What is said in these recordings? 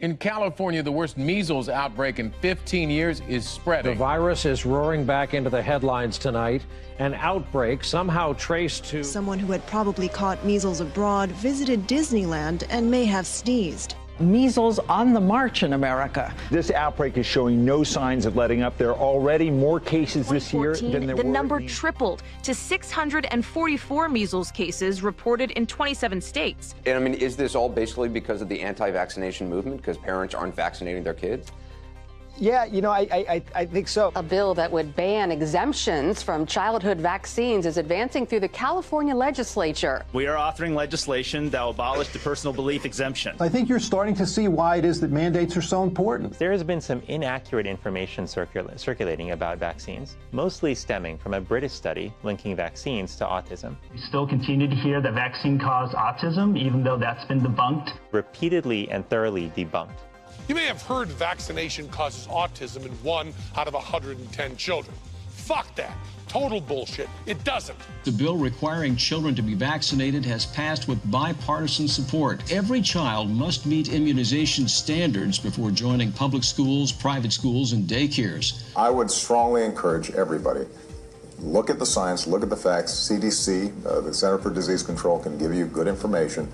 In California, the worst measles outbreak in 15 years is spreading. The virus is roaring back into the headlines tonight. An outbreak somehow traced to someone who had probably caught measles abroad visited Disneyland and may have sneezed. Measles on the march in America. This outbreak is showing no signs of letting up. There are already more cases this year than there were. The number tripled to 644 measles cases reported in 27 states. And I mean, is this all basically because of the anti-vaccination movement, because parents aren't vaccinating their kids? Yeah, you know, I think so. A bill that would ban exemptions from childhood vaccines is advancing through the California legislature. We are authoring legislation that will abolish the personal belief exemption. I think you're starting to see why it is that mandates are so important. There has been some inaccurate information circulating about vaccines, mostly stemming from a British study linking vaccines to autism. We still continue to hear that vaccine caused autism, even though that's been debunked. Repeatedly and thoroughly debunked. You may have heard vaccination causes autism in 1 out of 110 children. Fuck that. Total bullshit. It doesn't. The bill requiring children to be vaccinated has passed with bipartisan support. Every child must meet immunization standards before joining public schools, private schools, and daycares. I would strongly encourage everybody, look at the science, look at the facts. CDC, the Center for Disease Control, can give you good information.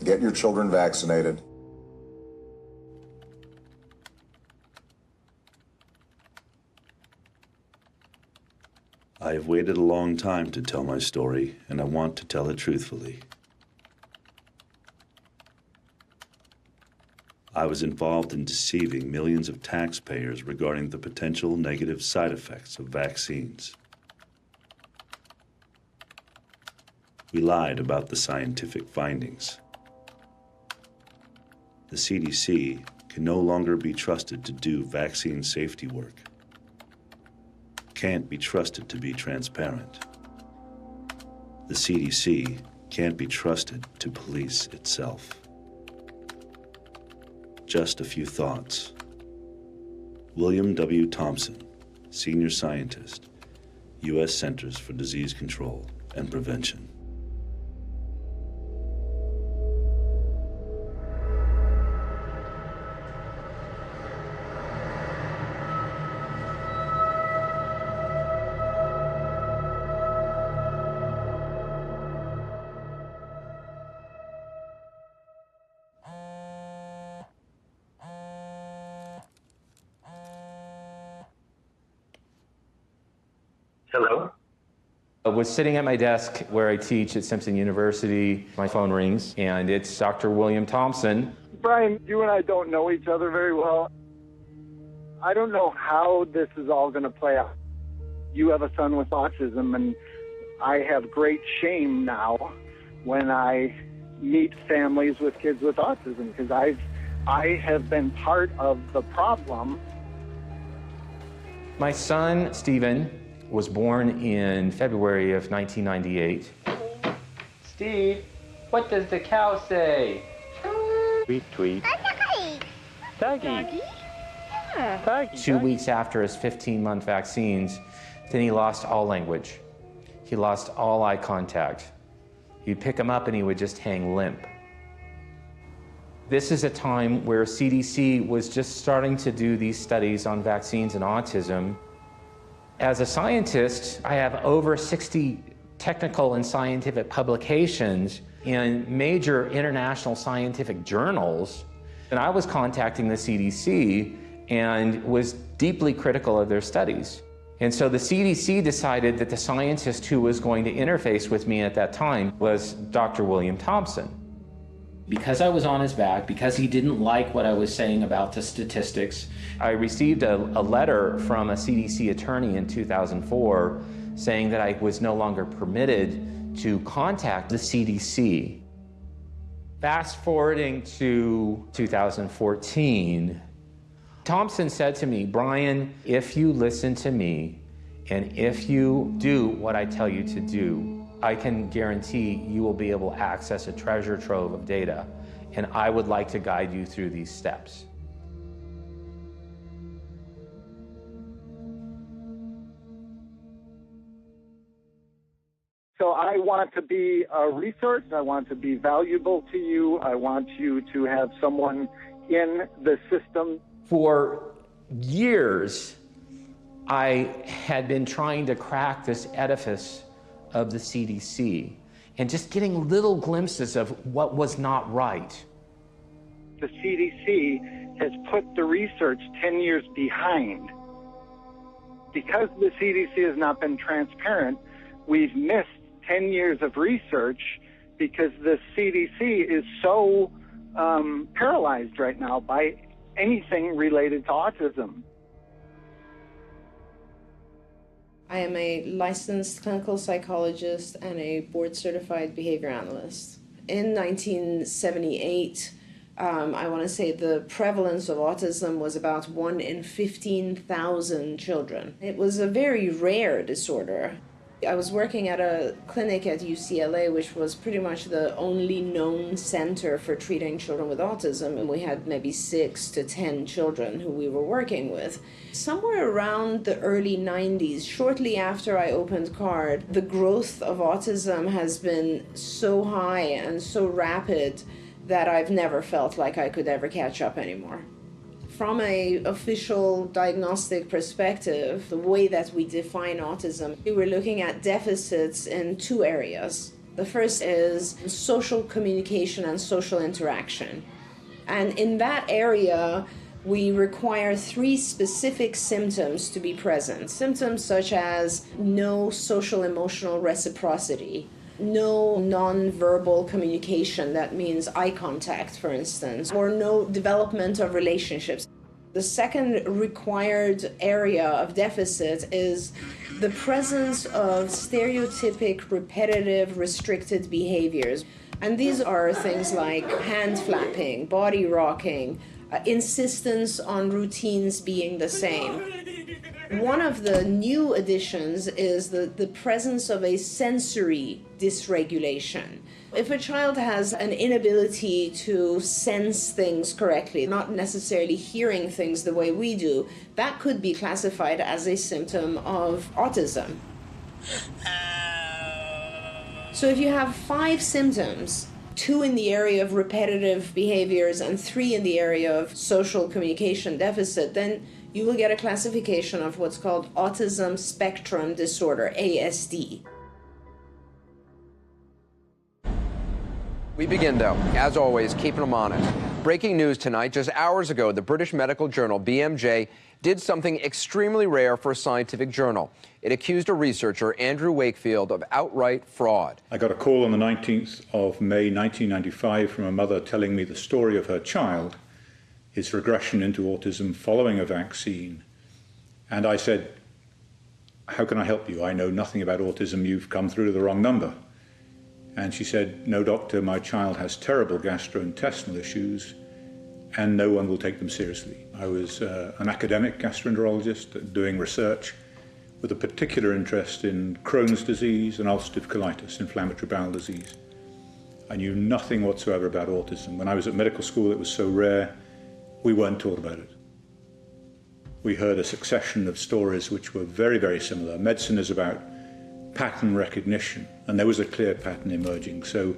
Get your children vaccinated. I have waited a long time to tell my story, and I want to tell it truthfully. I was involved in deceiving millions of taxpayers regarding the potential negative side effects of vaccines. We lied about the scientific findings. The CDC can no longer be trusted to do vaccine safety work. Can't be trusted to be transparent. The CDC can't be trusted to police itself. Just a few thoughts. William W. Thompson, Senior Scientist, U.S. Centers for Disease Control and Prevention. Hello? I was sitting at my desk where I teach at Simpson University. My phone rings, and it's Dr. William Thompson. Brian, you and I don't know each other very well. I don't know how this is all going to play out. You have a son with autism, and I have great shame now when I meet families with kids with autism, because I have been part of the problem. My son, Stephen, was born in February of 1998. Steve, what does the cow say? Tweet, tweet. Doggy. Doggy. 2 weeks after his 15-month vaccines, then he lost all language. He lost all eye contact. You'd pick him up and he would just hang limp. This is a time where CDC was just starting to do these studies on vaccines and autism. As a scientist, I have over 60 technical and scientific publications in major international scientific journals. And I was contacting the CDC and was deeply critical of their studies. And so the CDC decided that the scientist who was going to interface with me at that time was Dr. William Thompson. Because I was on his back, because he didn't like what I was saying about the statistics, I received a letter from a CDC attorney in 2004 saying that I was no longer permitted to contact the CDC. Fast forwarding to 2014, Thompson said to me, Brian, if you listen to me and if you do what I tell you to do, I can guarantee you will be able to access a treasure trove of data, and I would like to guide you through these steps. So I want to be a resource. I want to be valuable to you. I want you to have someone in the system. For years, I had been trying to crack this edifice of the CDC and just getting little glimpses of what was not right. The CDC has put the research 10 years behind. Because the CDC has not been transparent, we've missed 10 years of research because the CDC is so paralyzed right now by anything related to autism. I am a licensed clinical psychologist and a board-certified behavior analyst. In 1978, I want to say the prevalence of autism was about 1 in 15,000 children. It was a very rare disorder. I was working at a clinic at UCLA, which was pretty much the only known center for treating children with autism, and we had maybe 6 to 10 children who we were working with. Somewhere around the early 90s, shortly after I opened CARD, the growth of autism has been so high and so rapid that I've never felt like I could ever catch up anymore. From an official diagnostic perspective, the way that we define autism, we were looking at deficits in 2 areas. The first is social communication and social interaction. And in that area, we require 3 specific symptoms to be present. Symptoms such as no social emotional reciprocity, no non-verbal communication, that means eye contact, for instance, or no development of relationships. The second required area of deficit is the presence of stereotypic, repetitive, restricted behaviors. And these are things like hand flapping, body rocking, insistence on routines being the same. One of the new additions is the presence of a sensory dysregulation. If a child has an inability to sense things correctly, not necessarily hearing things the way we do, that could be classified as a symptom of autism. So if you have 5 symptoms, 2 in the area of repetitive behaviors and 3 in the area of social communication deficit, then you will get a classification of what's called autism spectrum disorder, ASD. We begin, though, as always, keeping them honest. Breaking news tonight, just hours ago, the British medical journal BMJ did something extremely rare for a scientific journal. It accused a researcher, Andrew Wakefield, of outright fraud. I got a call on the 19th of May 1995 from a mother telling me the story of her child, his regression into autism following a vaccine. And I said, how can I help you? I know nothing about autism. You've come through to the wrong number. And she said, no, doctor, my child has terrible gastrointestinal issues and no one will take them seriously. I was an academic gastroenterologist doing research with a particular interest in Crohn's disease and ulcerative colitis, inflammatory bowel disease. I knew nothing whatsoever about autism. When I was at medical school, it was so rare, we weren't taught about it. We heard a succession of stories which were very, very similar. Medicine is about pattern recognition, and there was a clear pattern emerging. So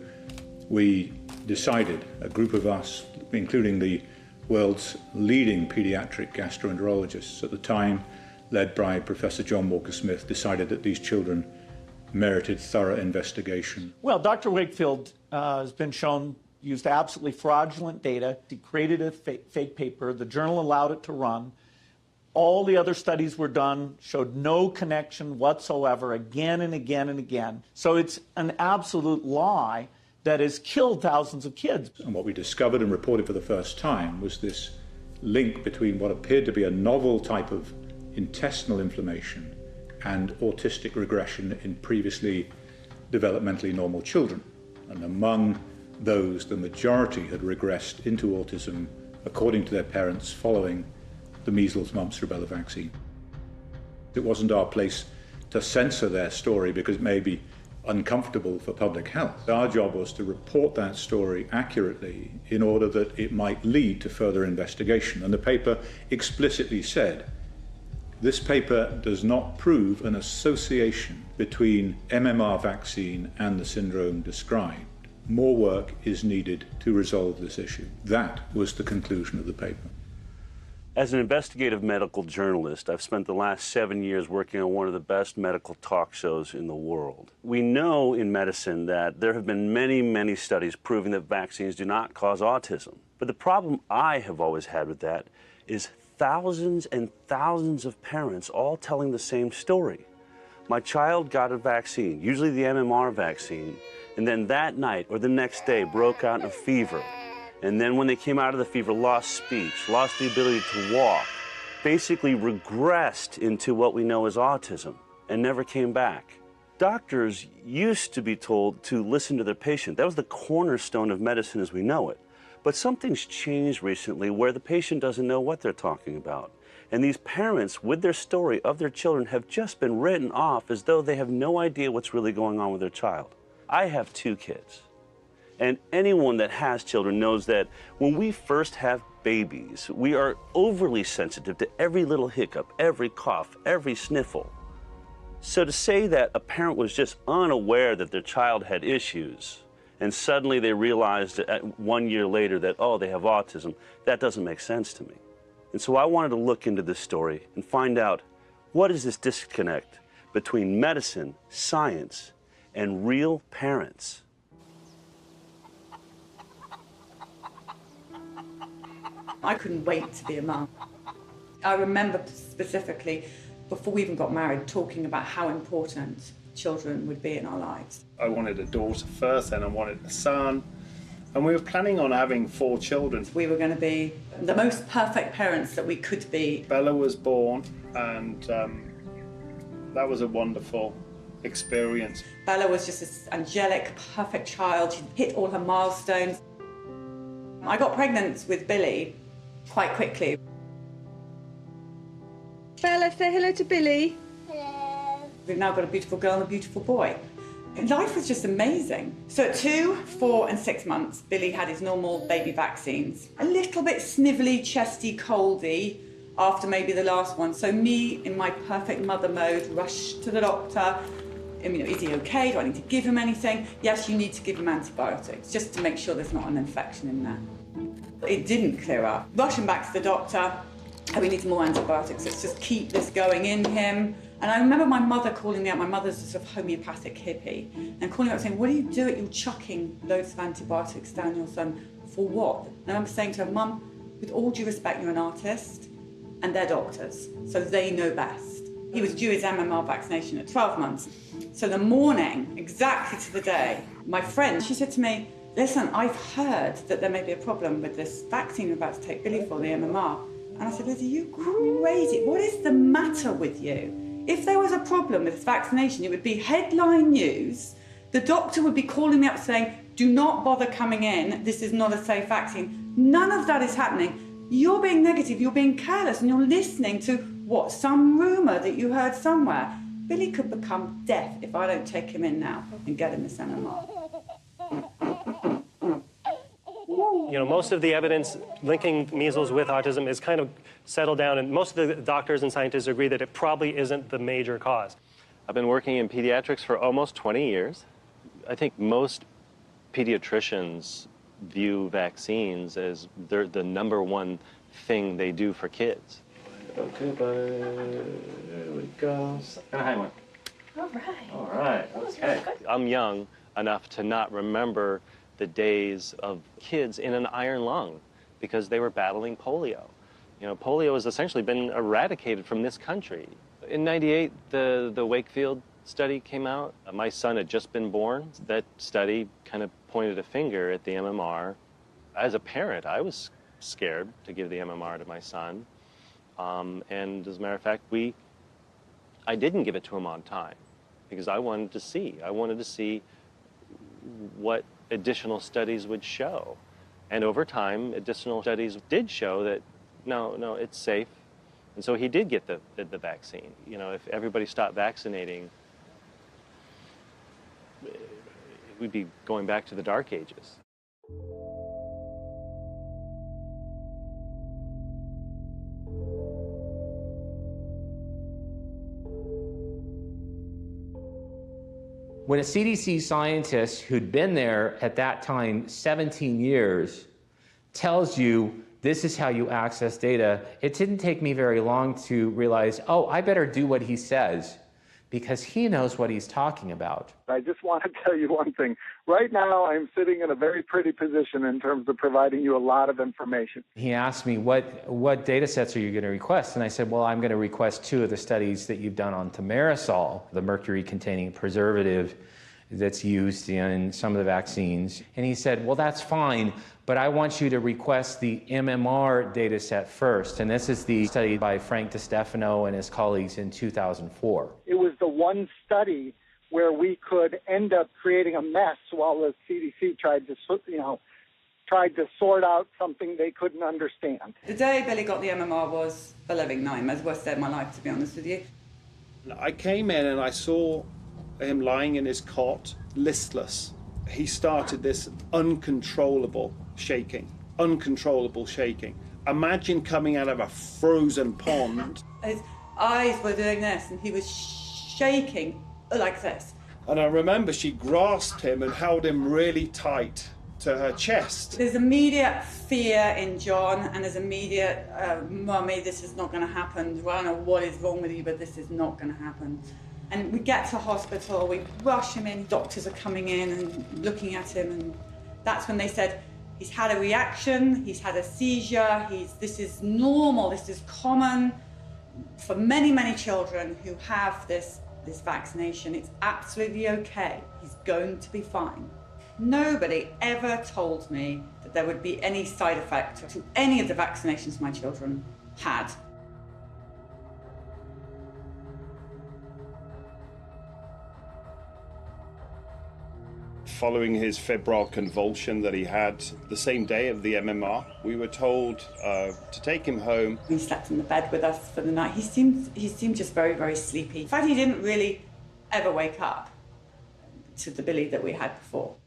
we decided, a group of us, including the world's leading pediatric gastroenterologists at the time, led by Professor John Walker-Smith, decided that these children merited thorough investigation. Well, Dr. Wakefield has been shown used absolutely fraudulent data. He created a fake paper. The journal allowed it to run. All the other studies were done, showed no connection whatsoever, again and again and again. So it's an absolute lie that has killed thousands of kids. And what we discovered and reported for the first time was this link between what appeared to be a novel type of intestinal inflammation and autistic regression in previously developmentally normal children. And among those, the majority had regressed into autism according to their parents following the measles, mumps, rubella vaccine. It wasn't our place to censor their story because it may be uncomfortable for public health. Our job was to report that story accurately in order that it might lead to further investigation. And the paper explicitly said, this paper does not prove an association between MMR vaccine and the syndrome described. More work is needed to resolve this issue. That was the conclusion of the paper. As an investigative medical journalist, I've spent the last 7 years working on one of the best medical talk shows in the world. We know in medicine that there have been many, many studies proving that vaccines do not cause autism. But the problem I have always had with that is thousands and thousands of parents all telling the same story. My child got a vaccine, usually the MMR vaccine, and then that night or the next day broke out in a fever. And then when they came out of the fever, lost speech, lost the ability to walk, basically regressed into what we know as autism and never came back. Doctors used to be told to listen to their patient. That was the cornerstone of medicine as we know it. But something's changed recently where the patient doesn't know what they're talking about. And these parents, with their story of their children, have just been written off as though they have no idea what's really going on with their child. I have 2 kids. And anyone that has children knows that when we first have babies, we are overly sensitive to every little hiccup, every cough, every sniffle. So to say that a parent was just unaware that their child had issues, and suddenly they realized 1 year later that, oh, they have autism, that doesn't make sense to me. And so I wanted to look into this story and find out, what is this disconnect between medicine, science, and real parents? I couldn't wait to be a mum. I remember specifically, before we even got married, talking about how important children would be in our lives. I wanted a daughter first, then I wanted a son, and we were planning on having 4 children. We were going to be the most perfect parents that we could be. Bella was born, and that was a wonderful experience. Bella was just this angelic, perfect child. She hit all her milestones. I got pregnant with Billy quite quickly. Bella, say hello to Billy. Hello. We've now got a beautiful girl and a beautiful boy. And life was just amazing. So at 2, 4 and 6 months, Billy had his normal baby vaccines. A little bit snivelly, chesty, coldy after maybe the last one. So me, in my perfect mother mode, rushed to the doctor. Is he okay? Do I need to give him anything? Yes, you need to give him antibiotics, just to make sure there's not an infection in there. It didn't clear up. Rushing back to the doctor, we need some more antibiotics. Let's just keep this going in him. And I remember my mother calling me out. My mother's a sort of homeopathic hippie, and calling me out saying, what are you doing? You're chucking loads of antibiotics down your son. For what? And I remember saying to her, Mum, with all due respect, you're an artist, and they're doctors, so they know best. He was due his MMR vaccination at 12 months. So the morning, exactly to the day, my friend, she said to me, listen, I've heard that there may be a problem with this vaccine you're about to take Billy for, the MMR. And I said, Liz, are you crazy? What is the matter with you? If there was a problem with this vaccination, it would be headline news. The doctor would be calling me up saying, do not bother coming in. This is not a safe vaccine. None of that is happening. You're being negative, you're being careless, and you're listening to what, some rumour that you heard somewhere. Billy could become deaf if I don't take him in now and get him this MMR. Most of the evidence linking measles with autism is kind of settled down, and most of the doctors and scientists agree that it probably isn't the major cause. I've been working in pediatrics for almost 20 years. I think most pediatricians view vaccines as the #1 thing they do for kids. Okay, there we go. And a high one. All right. All right, okay. I'm young enough to not remember the days of kids in an iron lung because they were battling polio. Polio has essentially been eradicated from this country. In '98, the Wakefield study came out. My son had just been born. That study kind of pointed a finger at the MMR. As a parent, I was scared to give the MMR to my son. And as a matter of fact, I didn't give it to him on time because I wanted to see what additional studies would show. And over time, additional studies did show that, no, it's safe. And so he did get the vaccine. If everybody stopped vaccinating, we'd be going back to the dark ages. When a CDC scientist who'd been there at that time 17 years tells you this is how you access data, it didn't take me very long to realize, oh, I better do what he says, because he knows what he's talking about. I just want to tell you one thing. Right now, I'm sitting in a very pretty position in terms of providing you a lot of information. He asked me, what data sets are you going to request? And I said, well, I'm going to request 2 of the studies that you've done on thimerosal, the mercury-containing preservative that's used in some of the vaccines. And he said, well, that's fine, but I want you to request the MMR data set first. And this is the study by Frank DiStefano and his colleagues in 2004. It was the one study where we could end up creating a mess while the CDC tried to sort out something they couldn't understand. The day Billy got the MMR was a living nightmare. It was the worst day of my life, to be honest with you. I came in and I saw him lying in his cot, listless. He started this uncontrollable shaking. Imagine coming out of a frozen pond. His eyes were doing this and he was shaking like this. And I remember she grasped him and held him really tight to her chest. There's immediate fear in John and there's immediate, Mummy, this is not going to happen. I don't know what is wrong with you, but this is not going to happen. And we get to hospital, we rush him in, doctors are coming in and looking at him, and that's when they said, he's had a reaction, he's had a seizure, this is normal, this is common for many, many children who have this vaccination. It's absolutely okay, he's going to be fine. Nobody ever told me that there would be any side effect to any of the vaccinations my children had. Following his febrile convulsion that he had the same day of the MMR, we were told to take him home. He slept in the bed with us for the night. He seemed just very, very sleepy. In fact, he didn't really ever wake up to the Billy that we had before.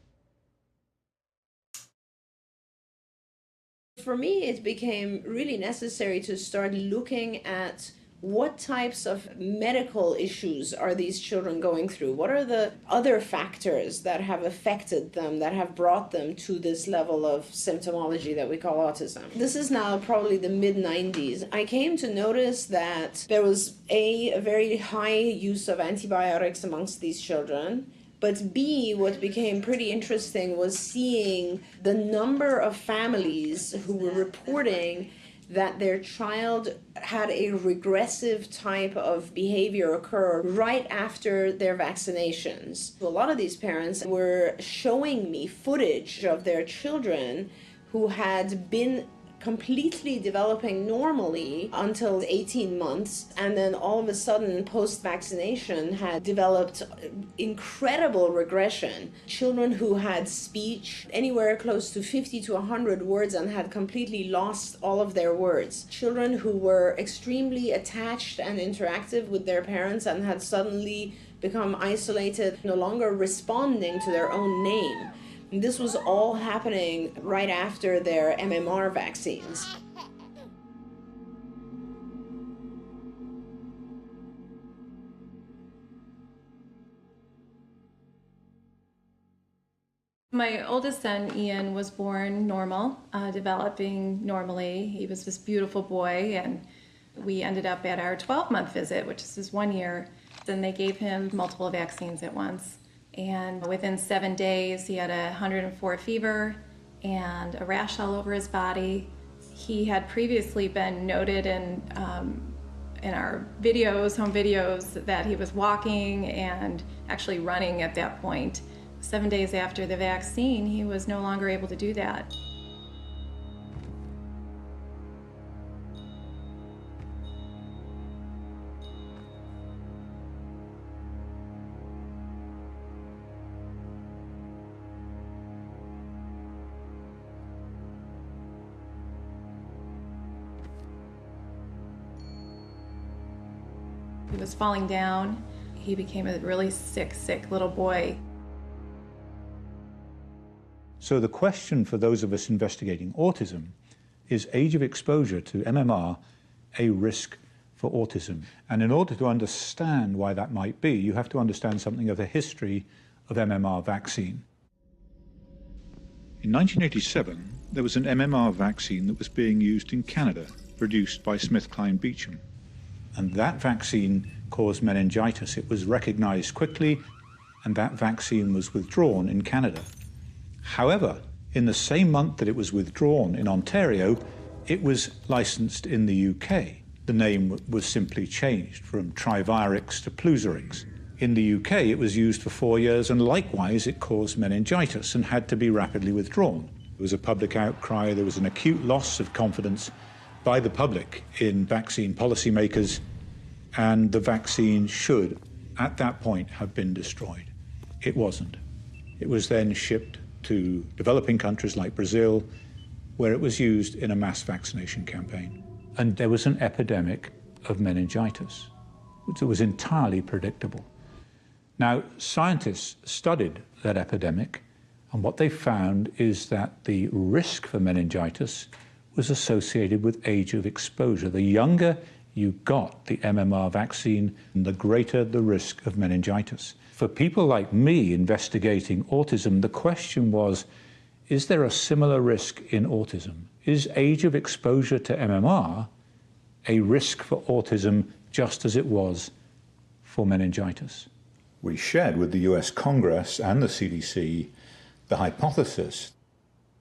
For me, it became really necessary to start looking at what types of medical issues are these children going through? What are the other factors that have affected them, that have brought them to this level of symptomology that we call autism? This is now probably the mid-90s. I came to notice that there was a very high use of antibiotics amongst these children. But B, what became pretty interesting was seeing the number of families who were reporting that their child had a regressive type of behavior occur right after their vaccinations. A lot of these parents were showing me footage of their children who had been completely developing normally until 18 months, and then all of a sudden post-vaccination had developed incredible regression. Children who had speech anywhere close to 50 to 100 words and had completely lost all of their words. Children who were extremely attached and interactive with their parents and had suddenly become isolated, no longer responding to their own name. This was all happening right after their MMR vaccines. My oldest son, Ian, was born normal, developing normally. He was this beautiful boy, and we ended up at our 12-month visit, which is his 1 year. Then they gave him multiple vaccines at once. And within 7 days, he had 104 fever and a rash all over his body. He had previously been noted in our videos, home videos, that he was walking and actually running at that point. 7 days after the vaccine, he was no longer able to do that. He was falling down. He became a really sick little boy. So the question for those of us investigating autism is age of exposure to MMR a risk for autism? And in order to understand why that might be, you have to understand something of the history of MMR vaccine. In 1987, there was an MMR vaccine that was being used in Canada, produced by SmithKline Beecham. And that vaccine caused meningitis. It was recognized quickly, and that vaccine was withdrawn in Canada. However, in the same month that it was withdrawn in Ontario, it was licensed in the UK. The name was simply changed from Trivirix to Pluzirix. In the UK, it was used for 4 years, and likewise, it caused meningitis and had to be rapidly withdrawn. There was a public outcry. There was an acute loss of confidence by the public in vaccine policymakers, and the vaccine should, at that point, have been destroyed. It wasn't. It was then shipped to developing countries like Brazil, where it was used in a mass vaccination campaign. And there was an epidemic of meningitis, which was entirely predictable. Now, scientists studied that epidemic, and what they found is that the risk for meningitis was associated with age of exposure. The younger you got the MMR vaccine, the greater the risk of meningitis. For people like me investigating autism, the question was, is there a similar risk in autism? Is age of exposure to MMR a risk for autism just as it was for meningitis? We shared with the US Congress and the CDC the hypothesis.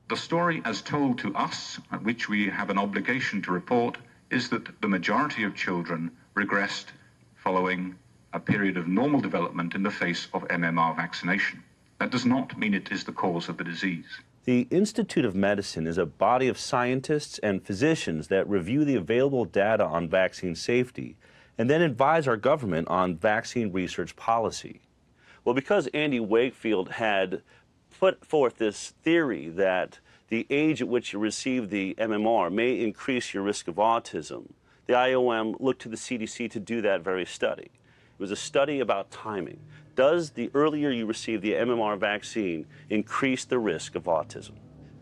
The story as told to us, at which we have an obligation to report, is that the majority of children regressed following a period of normal development in the face of MMR vaccination. That does not mean it is the cause of the disease. The Institute of Medicine is a body of scientists and physicians that review the available data on vaccine safety and then advise our government on vaccine research policy. Well, because Andy Wakefield had put forth this theory that the age at which you receive the MMR may increase your risk of autism, the IOM looked to the CDC to do that very study. It was a study about timing. Does the earlier you receive the MMR vaccine increase the risk of autism?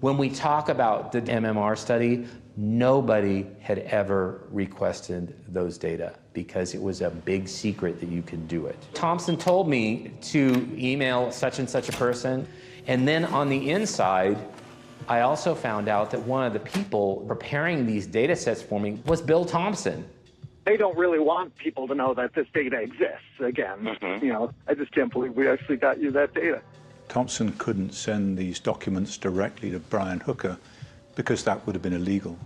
When we talk about the MMR study, nobody had ever requested those data because it was a big secret that you could do it. Thompson told me to email such and such a person, and then on the inside, I also found out that one of the people preparing these data sets for me was Bill Thompson. They don't really want people to know that this data exists. Again, I just can't believe we actually got you that data. Thompson couldn't send these documents directly to Brian Hooker because that would have been illegal.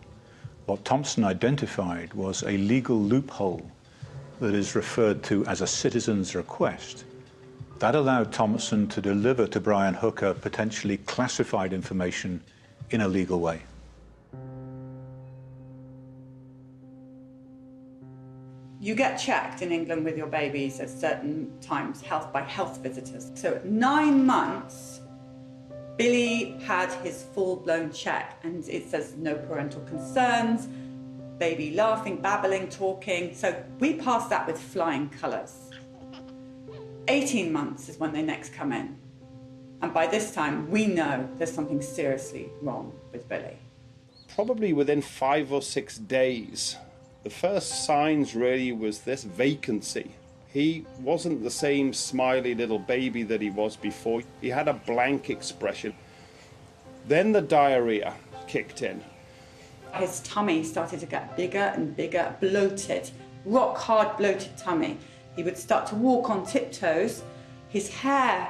What Thompson identified was a legal loophole that is referred to as a citizen's request. That allowed Thompson to deliver to Brian Hooker potentially classified information in a legal way. You get checked in England with your babies at certain times, by health visitors. So at 9 months, Billy had his full-blown check, and it says no parental concerns, baby laughing, babbling, talking. So we passed that with flying colours. 18 months is when they next come in. And by this time, we know there's something seriously wrong with Billy. Probably within 5 or 6 days, the first signs really was this vacancy. He wasn't the same smiley little baby that he was before. He had a blank expression. Then the diarrhea kicked in. His tummy started to get bigger and bigger, bloated, rock hard bloated tummy. He would start to walk on tiptoes. His hair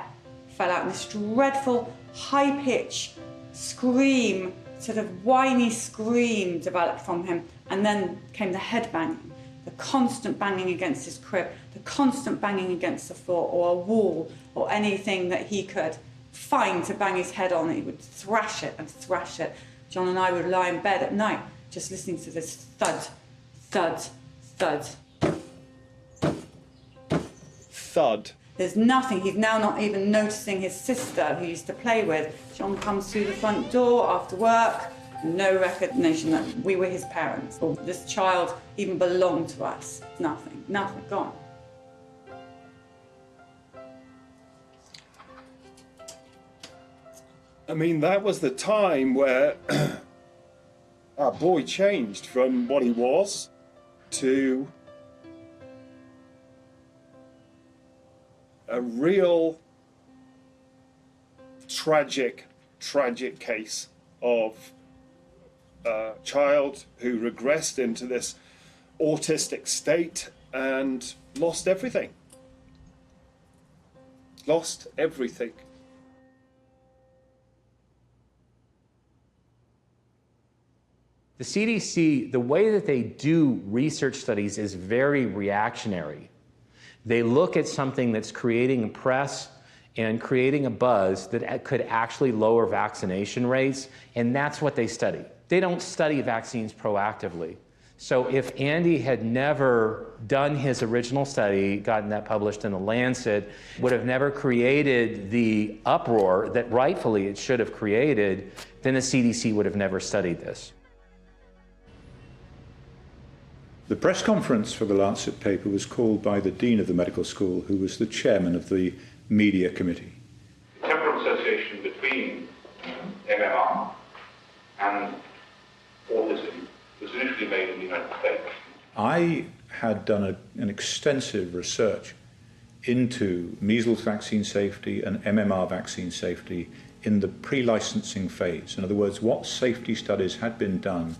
fell out, and this dreadful high-pitched scream, sort of whiny scream developed from him. And then came the head banging, the constant banging against his crib, the constant banging against the floor or a wall or anything that he could find to bang his head on. He would thrash it and thrash it. John and I would lie in bed at night just listening to this thud, thud, thud. Thud. There's nothing. He's now not even noticing his sister who he used to play with. John comes through the front door after work. No recognition that we were his parents or this child even belonged to us. Nothing, gone. I mean, that was the time where our boy changed from what he was to a real tragic, tragic case of a child who regressed into this autistic state and lost everything. Lost everything. The CDC, the way that they do research studies is very reactionary. They look at something that's creating a press and creating a buzz that could actually lower vaccination rates, and that's what they study. They don't study vaccines proactively. So if Andy had never done his original study, gotten that published in The Lancet, would have never created the uproar that rightfully it should have created, then the CDC would have never studied this. The press conference for the Lancet paper was called by the Dean of the medical school, who was the chairman of the media committee. The temporal association between MMR and autism was initially made in the United States. I had done an extensive research into measles vaccine safety and MMR vaccine safety in the pre-licensing phase. In other words, what safety studies had been done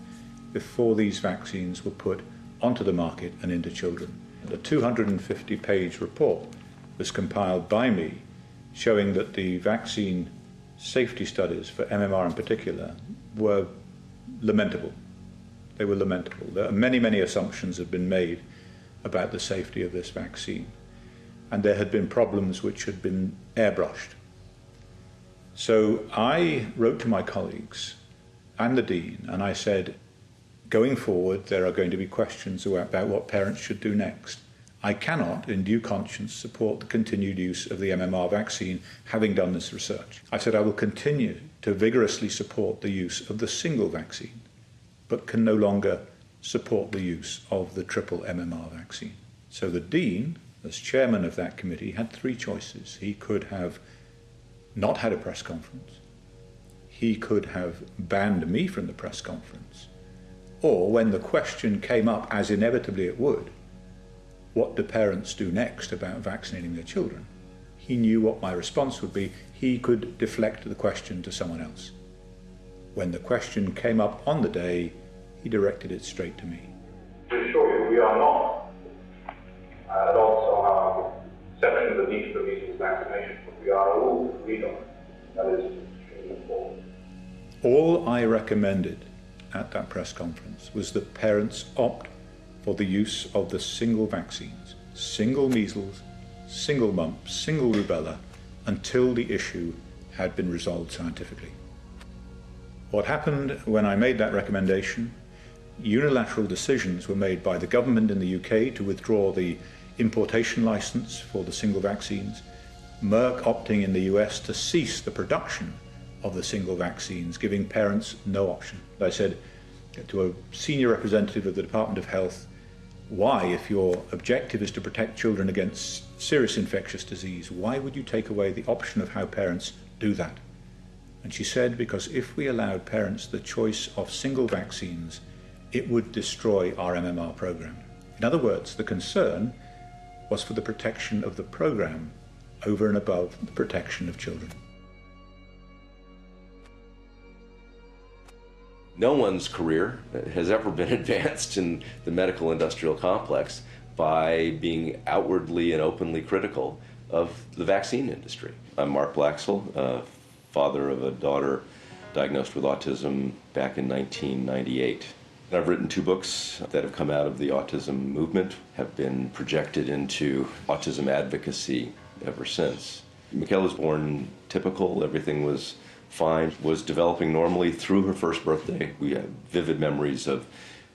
before these vaccines were put onto the market and into children. A 250-page report was compiled by me showing that the vaccine safety studies for MMR in particular were lamentable. They were lamentable. There are many assumptions have been made about the safety of this vaccine, and there had been problems which had been airbrushed. So I wrote to my colleagues and the Dean, and I said, going forward, there are going to be questions about what parents should do next. I cannot, in due conscience, support the continued use of the MMR vaccine, having done this research. I said I will continue to vigorously support the use of the single vaccine, but can no longer support the use of the triple MMR vaccine. So the Dean, as chairman of that committee, had three choices. He could have not had a press conference. He could have banned me from the press conference. Or when the question came up, as inevitably it would, what do parents do next about vaccinating their children? He knew what my response would be. He could deflect the question to someone else. When the question came up on the day, he directed it straight to me. To assure you, we are not at all somehow exception of the need for measles vaccination, but we are all agreed on. That is extremely important. All I recommended at that press conference was that parents opt for the use of the single vaccines, single measles, single mumps, single rubella, until the issue had been resolved scientifically. What happened when I made that recommendation, unilateral decisions were made by the government in the UK to withdraw the importation license for the single vaccines, Merck opting in the US to cease the production of the single vaccines, giving parents no option. I said to a senior representative of the Department of Health, why, if your objective is to protect children against serious infectious disease, why would you take away the option of how parents do that? And she said, because if we allowed parents the choice of single vaccines, it would destroy our MMR program. In other words, the concern was for the protection of the program over and above the protection of children. No one's career has ever been advanced in the medical industrial complex by being outwardly and openly critical of the vaccine industry. I'm Mark Blaxell, father of a daughter diagnosed with autism back in 1998. I've written 2 books that have come out of the autism movement, have been projected into autism advocacy ever since. Michaela was born typical, everything was fine, was developing normally through her first birthday. We have vivid memories of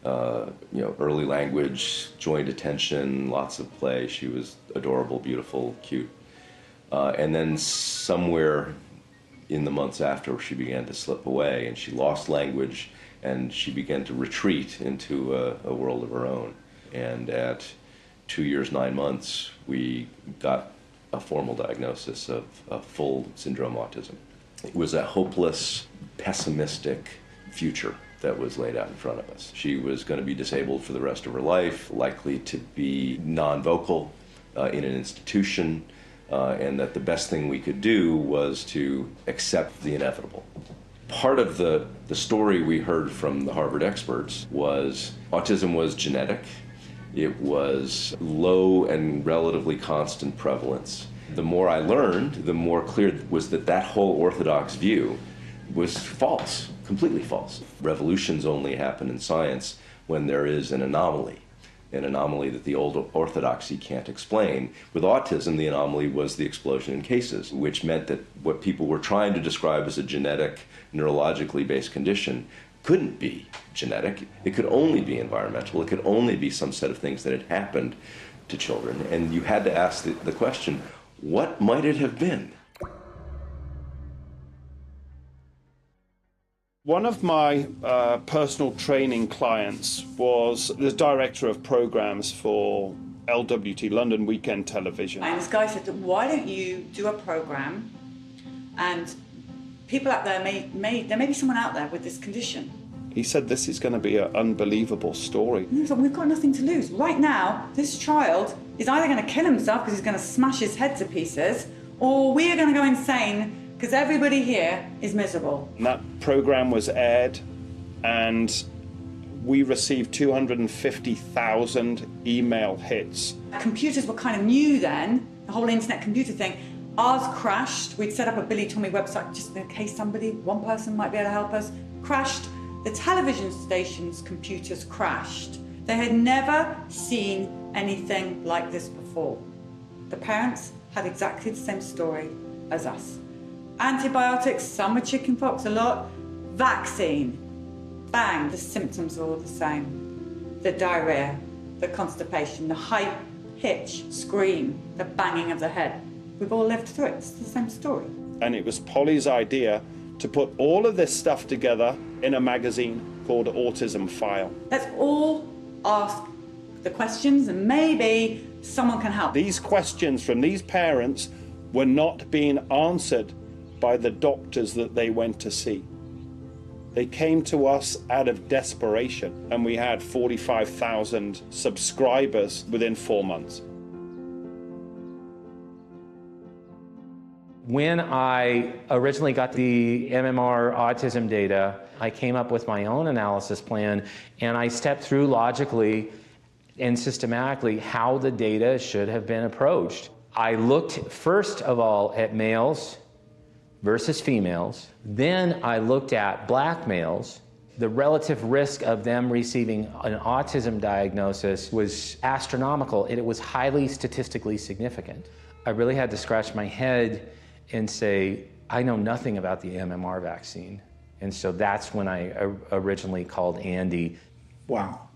early language, joint attention, lots of play. She was adorable, beautiful, cute. And then somewhere in the months after, she began to slip away and she lost language and she began to retreat into a world of her own. And at 2 years, 9 months, we got a formal diagnosis of full syndrome autism. It was a hopeless, pessimistic future that was laid out in front of us. She was going to be disabled for the rest of her life, likely to be non-vocal in an institution, and that the best thing we could do was to accept the inevitable. Part of the story we heard from the Harvard experts was autism was genetic. It was low and relatively constant prevalence. The more I learned, the more clear it was that that whole orthodox view was false, completely false. Revolutions only happen in science when there is an anomaly that the old orthodoxy can't explain. With autism, the anomaly was the explosion in cases, which meant that what people were trying to describe as a genetic, neurologically based condition couldn't be genetic. It could only be environmental. It could only be some set of things that had happened to children. And you had to ask the question, what might it have been? One of my personal training clients was the director of programs for LWT, London Weekend Television. And this guy said, why don't you do a program, and people out there there may be someone out there with this condition. He said, this is going to be an unbelievable story. We've got nothing to lose. Right now, this child is either going to kill himself because he's going to smash his head to pieces, or we are going to go insane because everybody here is miserable. And that program was aired, and we received 250,000 email hits. Computers were kind of new then, the whole internet computer thing. Ours crashed. We'd set up a Billy Tommy website just in case one person might be able to help us. Crashed. The television station's computers crashed. They had never seen anything like this before. The parents had exactly the same story as us. Antibiotics, some were chickenpox, a lot. Vaccine, bang, the symptoms are all the same. The diarrhea, the constipation, the high pitch scream, the banging of the head. We've all lived through it, it's the same story. And it was Polly's idea to put all of this stuff together in a magazine called Autism File. Let's all ask the questions and maybe someone can help. These questions from these parents were not being answered by the doctors that they went to see. They came to us out of desperation, and we had 45,000 subscribers within 4 months. When I originally got the MMR autism data, I came up with my own analysis plan, and I stepped through logically and systematically how the data should have been approached. I looked first of all at males versus females. Then I looked at black males. The relative risk of them receiving an autism diagnosis was astronomical, and it was highly statistically significant. I really had to scratch my head and say, I know nothing about the MMR vaccine. And so that's when I originally called Andy. Wow.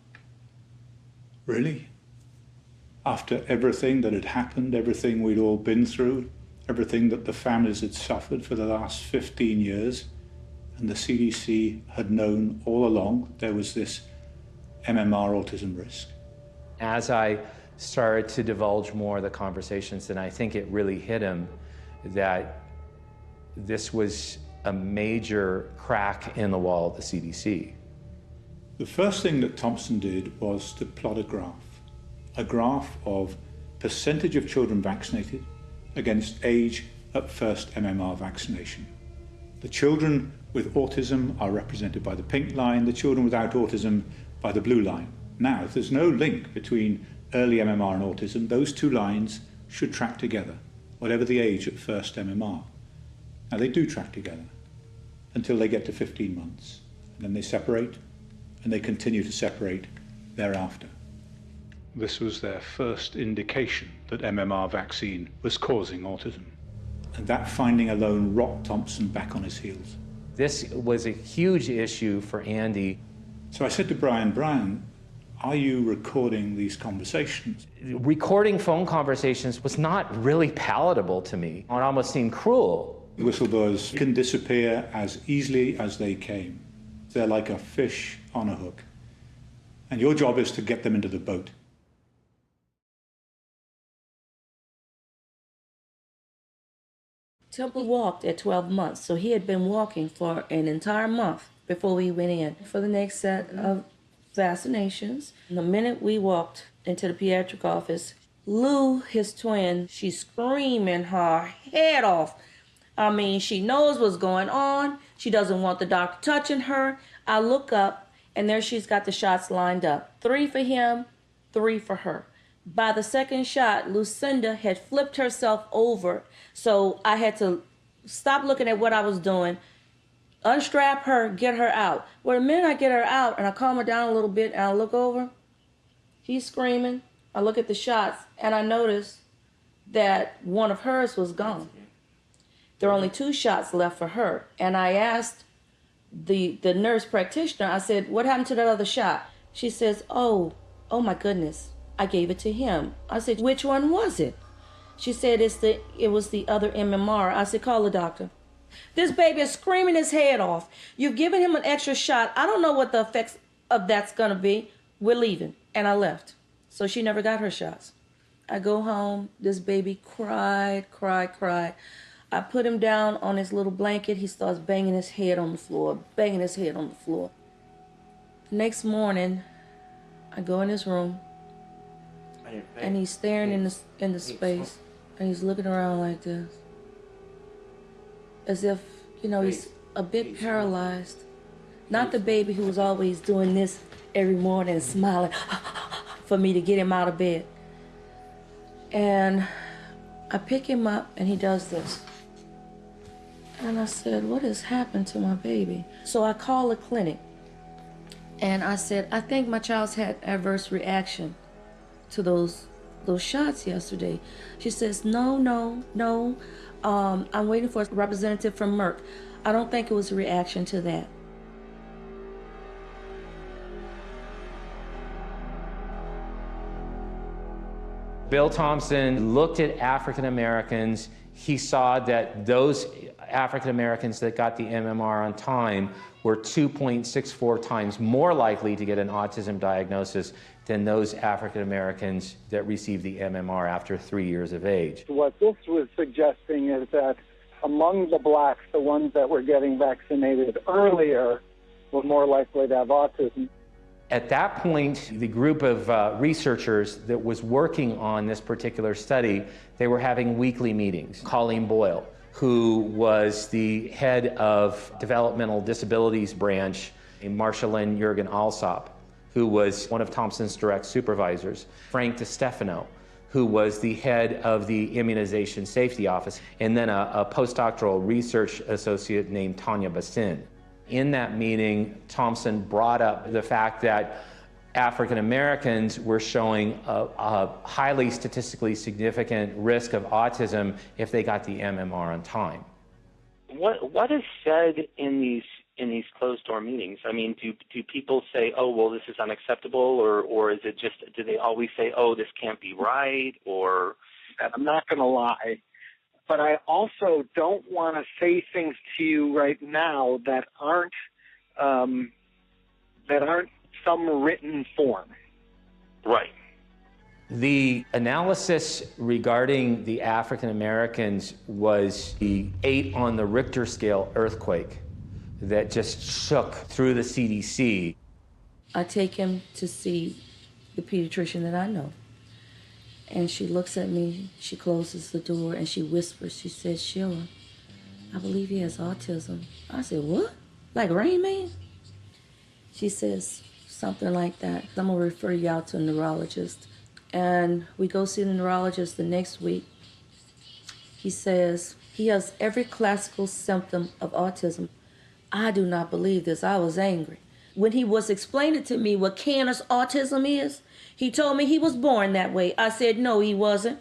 Really? After everything that had happened, everything we'd all been through, everything that the families had suffered for the last 15 years, and the CDC had known all along there was this MMR autism risk. As I started to divulge more of the conversations, then I think it really hit him that this was a major crack in the wall of the CDC. The first thing that Thompson did was to plot a graph of percentage of children vaccinated against age at first MMR vaccination. The children with autism are represented by the pink line, the children without autism by the blue line. Now, if there's no link between early MMR and autism, those two lines should track together, whatever the age at first MMR. Now, they do track together until they get to 15 months. And then they separate, and they continue to separate thereafter. This was their first indication that MMR vaccine was causing autism. And that finding alone rocked Thompson back on his heels. This was a huge issue for Andy. So I said to Brian, are you recording these conversations? Recording phone conversations was not really palatable to me. It almost seemed cruel. Whistleblowers can disappear as easily as they came. They're like a fish on a hook. And your job is to get them into the boat. Temple walked at 12 months, so he had been walking for an entire month before we went in for the next set of vaccinations. The minute we walked into the pediatric office, Lou, his twin, she's screaming her head off. I mean, she knows what's going on. She doesn't want the doctor touching her. I look up, and there she's got the shots lined up. 3 for him, 3 for her. By the second shot, Lucinda had flipped herself over, so I had to stop looking at what I was doing, unstrap her, get her out. Well, the minute I get her out and I calm her down a little bit and I look over, he's screaming. I look at the shots, and I notice that one of hers was gone. There are only 2 shots left for her. And I asked the nurse practitioner, I said, what happened to that other shot? She says, oh my goodness, I gave it to him. I said, which one was it? She said, it was the other MMR. I said, call the doctor. This baby is screaming his head off. You've given him an extra shot. I don't know what the effects of that's gonna be. We're leaving. And I left. So she never got her shots. I go home, this baby cried. I put him down on his little blanket. He starts banging his head on the floor. Next morning, I go in his room, and he's staring in the space, and he's looking around like this, as if, you know, he's a bit paralyzed. Not the baby who was always doing this every morning and smiling for me to get him out of bed. And I pick him up, and he does this. And I said, what has happened to my baby? So I called the clinic, and I said, I think my child's had adverse reaction to those shots yesterday. She says, no. I'm waiting for a representative from Merck. I don't think it was a reaction to that. Bill Thompson looked at African Americans. He saw that those African Americans that got the MMR on time were 2.64 times more likely to get an autism diagnosis than those African Americans that received the MMR after 3 years of age. What this was suggesting is that among the blacks, the ones that were getting vaccinated earlier were more likely to have autism. At that point, the group of researchers that was working on this particular study, they were having weekly meetings. Colleen Boyle, who was the head of developmental disabilities branch, and Marshalyn Jurgen Alsop, who was one of Thompson's direct supervisors, Frank DiStefano, who was the head of the immunization safety office, and then a postdoctoral research associate named Tanya Bassin. In that meeting, Thompson brought up the fact that African Americans were showing a highly statistically significant risk of autism if they got the MMR on time. What is said in these closed door meetings? I mean, do people say, oh, well, this is unacceptable, or is it just, do they always say, oh, this can't be right, or? I'm not going to lie, but I also don't want to say things to you right now that aren't some written form. Right. The analysis regarding the African Americans was the 8 on the Richter scale earthquake that just shook through the CDC. I take him to see the pediatrician that I know. And she looks at me, she closes the door, and she whispers, she says, Sheila, I believe he has autism. I said, what? Like Rain Man? She says something like that. I'm gonna refer you out to a neurologist. And we go see the neurologist the next week. He says he has every classical symptom of autism. I do not believe this. I was angry. When he was explaining to me what Canner's autism is, he told me he was born that way. I said, no, he wasn't.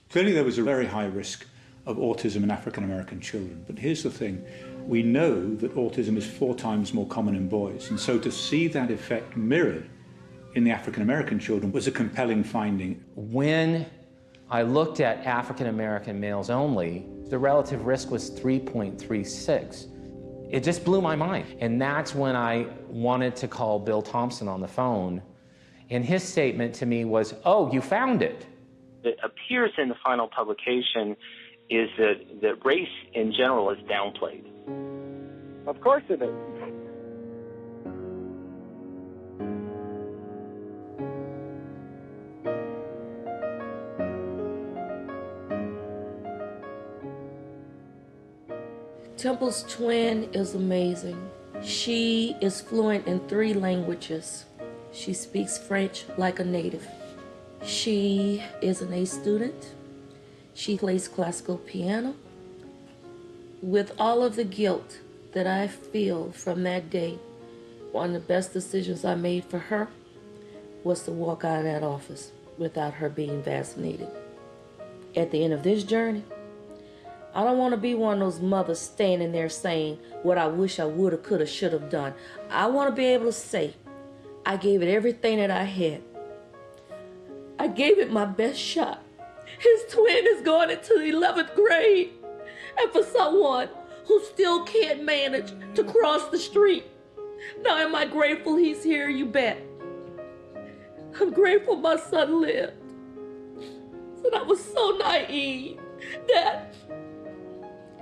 Clearly there was a very high risk of autism in African American children. But here's the thing. We know that autism is 4 times more common in boys. And so to see that effect mirrored in the African American children was a compelling finding. When I looked at African American males only, the relative risk was 3.36. It just blew my mind. And that's when I wanted to call Bill Thompson on the phone. And his statement to me was, oh, you found it. It appears in the final publication is that race in general is downplayed. Of course it is. Temple's twin is amazing. She is fluent in 3 languages. She speaks French like a native. She is an A student. She plays classical piano. With all of the guilt that I feel from that day, one of the best decisions I made for her was to walk out of that office without her being vaccinated. At the end of this journey, I don't want to be one of those mothers standing there saying what I wish I would have, could have, should have done. I want to be able to say, I gave it everything that I had. I gave it my best shot. His twin is going into the 11th grade. And for someone who still can't manage to cross the street, now am I grateful he's here? You bet. I'm grateful my son lived. And I was so naive that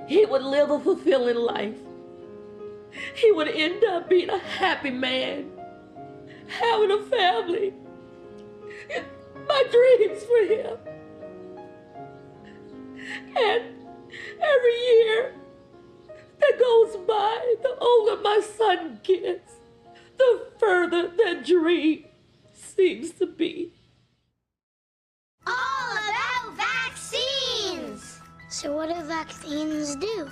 he would live a fulfilling life. He would end up being a happy man, having a family. My dreams for him. And every year that goes by, the older my son gets, the further that dream seems to be. All about vaccines! So what do vaccines do?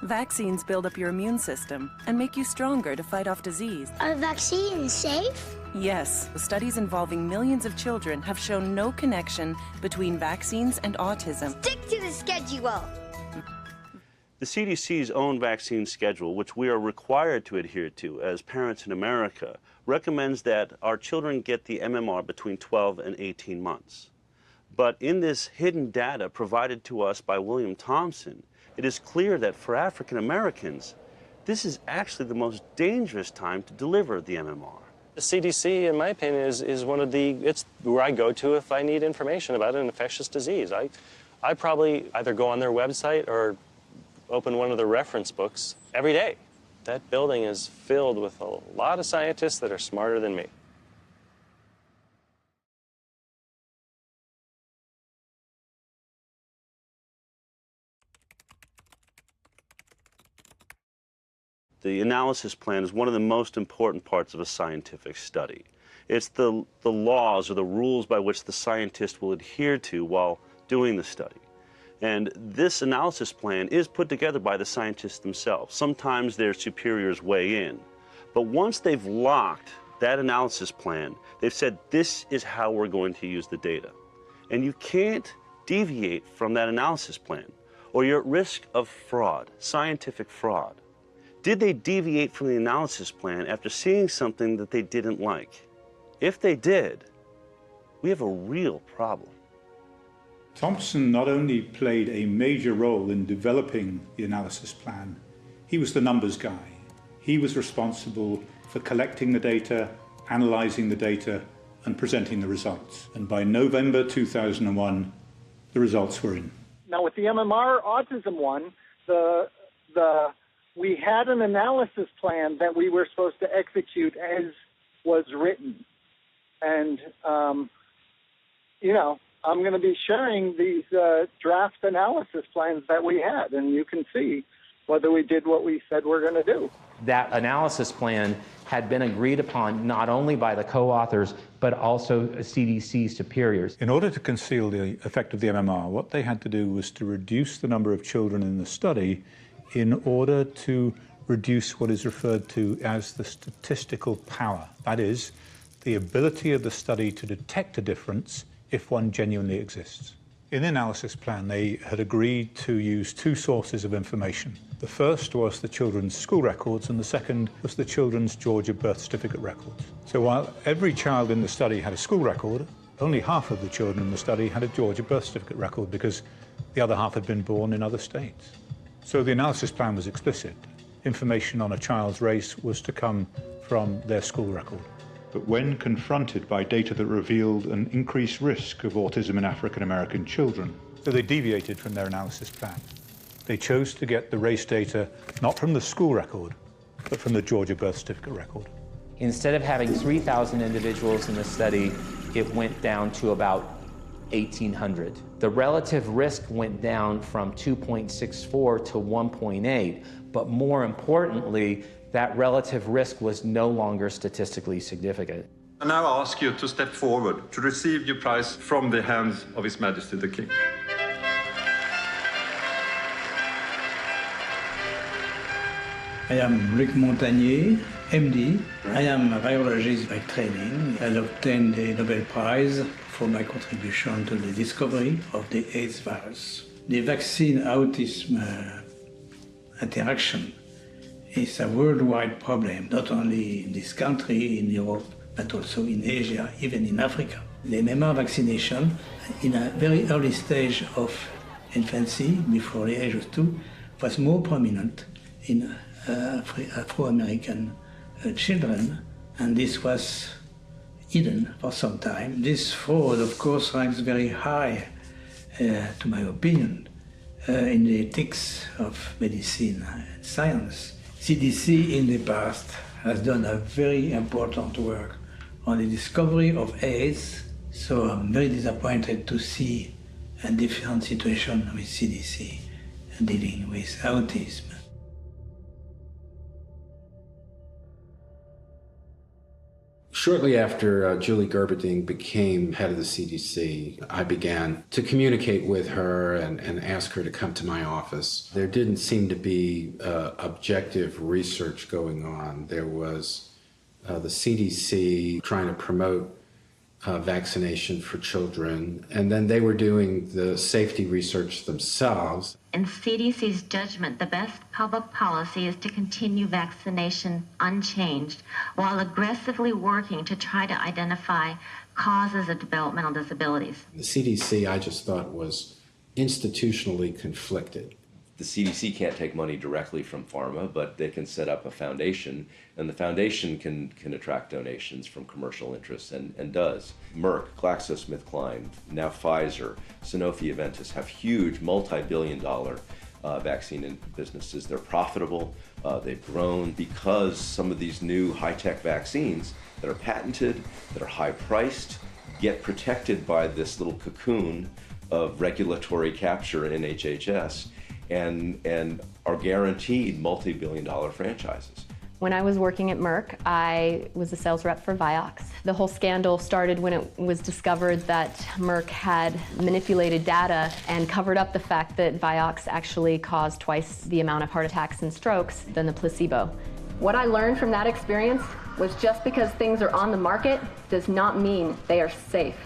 Vaccines build up your immune system and make you stronger to fight off disease. Are vaccines safe? Yes, studies involving millions of children have shown no connection between vaccines and autism. Stick to the schedule. The CDC's own vaccine schedule, which we are required to adhere to as parents in America, recommends that our children get the MMR between 12 and 18 months. But in this hidden data provided to us by William Thompson, it is clear that for African Americans, this is actually the most dangerous time to deliver the MMR. The CDC, in my opinion, is one of it's where I go to if I need information about an infectious disease. I probably either go on their website or open one of the reference books every day. That building is filled with a lot of scientists that are smarter than me. The analysis plan is one of the most important parts of a scientific study. It's the laws or the rules by which the scientist will adhere to while doing the study. And this analysis plan is put together by the scientists themselves. Sometimes their superiors weigh in. But once they've locked that analysis plan, they've said this is how we're going to use the data. And you can't deviate from that analysis plan, or you're at risk of fraud, scientific fraud. Did they deviate from the analysis plan after seeing something that they didn't like? If they did, we have a real problem. Thompson not only played a major role in developing the analysis plan, he was the numbers guy. He was responsible for collecting the data, analyzing the data, and presenting the results. And by November 2001, the results were in. Now with the MMR autism one, we had an analysis plan that we were supposed to execute as was written. And, I'm going to be sharing these draft analysis plans that we had, and you can see whether we did what we said we're going to do. That analysis plan had been agreed upon not only by the co-authors, but also CDC superiors. In order to conceal the effect of the MMR, what they had to do was to reduce the number of children in the study in order to reduce what is referred to as the statistical power. That is, the ability of the study to detect a difference if one genuinely exists. In the analysis plan, they had agreed to use 2 sources of information. The first was the children's school records, and the second was the children's Georgia birth certificate records. So while every child in the study had a school record, only half of the children in the study had a Georgia birth certificate record because the other half had been born in other states. So the analysis plan was explicit. Information on a child's race was to come from their school record. But when confronted by data that revealed an increased risk of autism in African American children, so they deviated from their analysis plan. They chose to get the race data not from the school record, but from the Georgia birth certificate record. Instead of having 3,000 individuals in the study, it went down to about 1800. The relative risk went down from 2.64 to 1.8, but more importantly, that relative risk was no longer statistically significant. I now ask you to step forward to receive your prize from the hands of His Majesty the King. I am Luc Montagnier, MD. I am a virologist by training. I obtained the Nobel Prize for my contribution to the discovery of the AIDS virus. The vaccine-autism interaction is a worldwide problem, not only in this country, in Europe, but also in Asia, even in Africa. The MMR vaccination, in a very early stage of infancy, before the age of 2, was more prominent in Afro-American children, and this was hidden for some time. This fraud, of course, ranks very high, to my opinion, in the ethics of medicine and science. CDC in the past has done a very important work on the discovery of AIDS, so I'm very disappointed to see a different situation with CDC dealing with autism. Shortly after Julie Gerberding became head of the CDC, I began to communicate with her and ask her to come to my office. There didn't seem to be objective research going on. There was the CDC trying to promote vaccination for children, and then they were doing the safety research themselves. In CDC's judgment, the best public policy is to continue vaccination unchanged while aggressively working to try to identify causes of developmental disabilities. The CDC, I just thought, was institutionally conflicted. The CDC can't take money directly from pharma, but they can set up a foundation, and the foundation can attract donations from commercial interests, and does. Merck, GlaxoSmithKline, now Pfizer, Sanofi, Aventis have huge multi-billion-dollar vaccine businesses. They're profitable, they've grown because some of these new high-tech vaccines that are patented, that are high-priced, get protected by this little cocoon of regulatory capture in HHS, and are guaranteed multi-billion-dollar franchises. When I was working at Merck, I was a sales rep for Vioxx. The whole scandal started when it was discovered that Merck had manipulated data and covered up the fact that Vioxx actually caused twice the amount of heart attacks and strokes than the placebo. What I learned from that experience was just because things are on the market does not mean they are safe.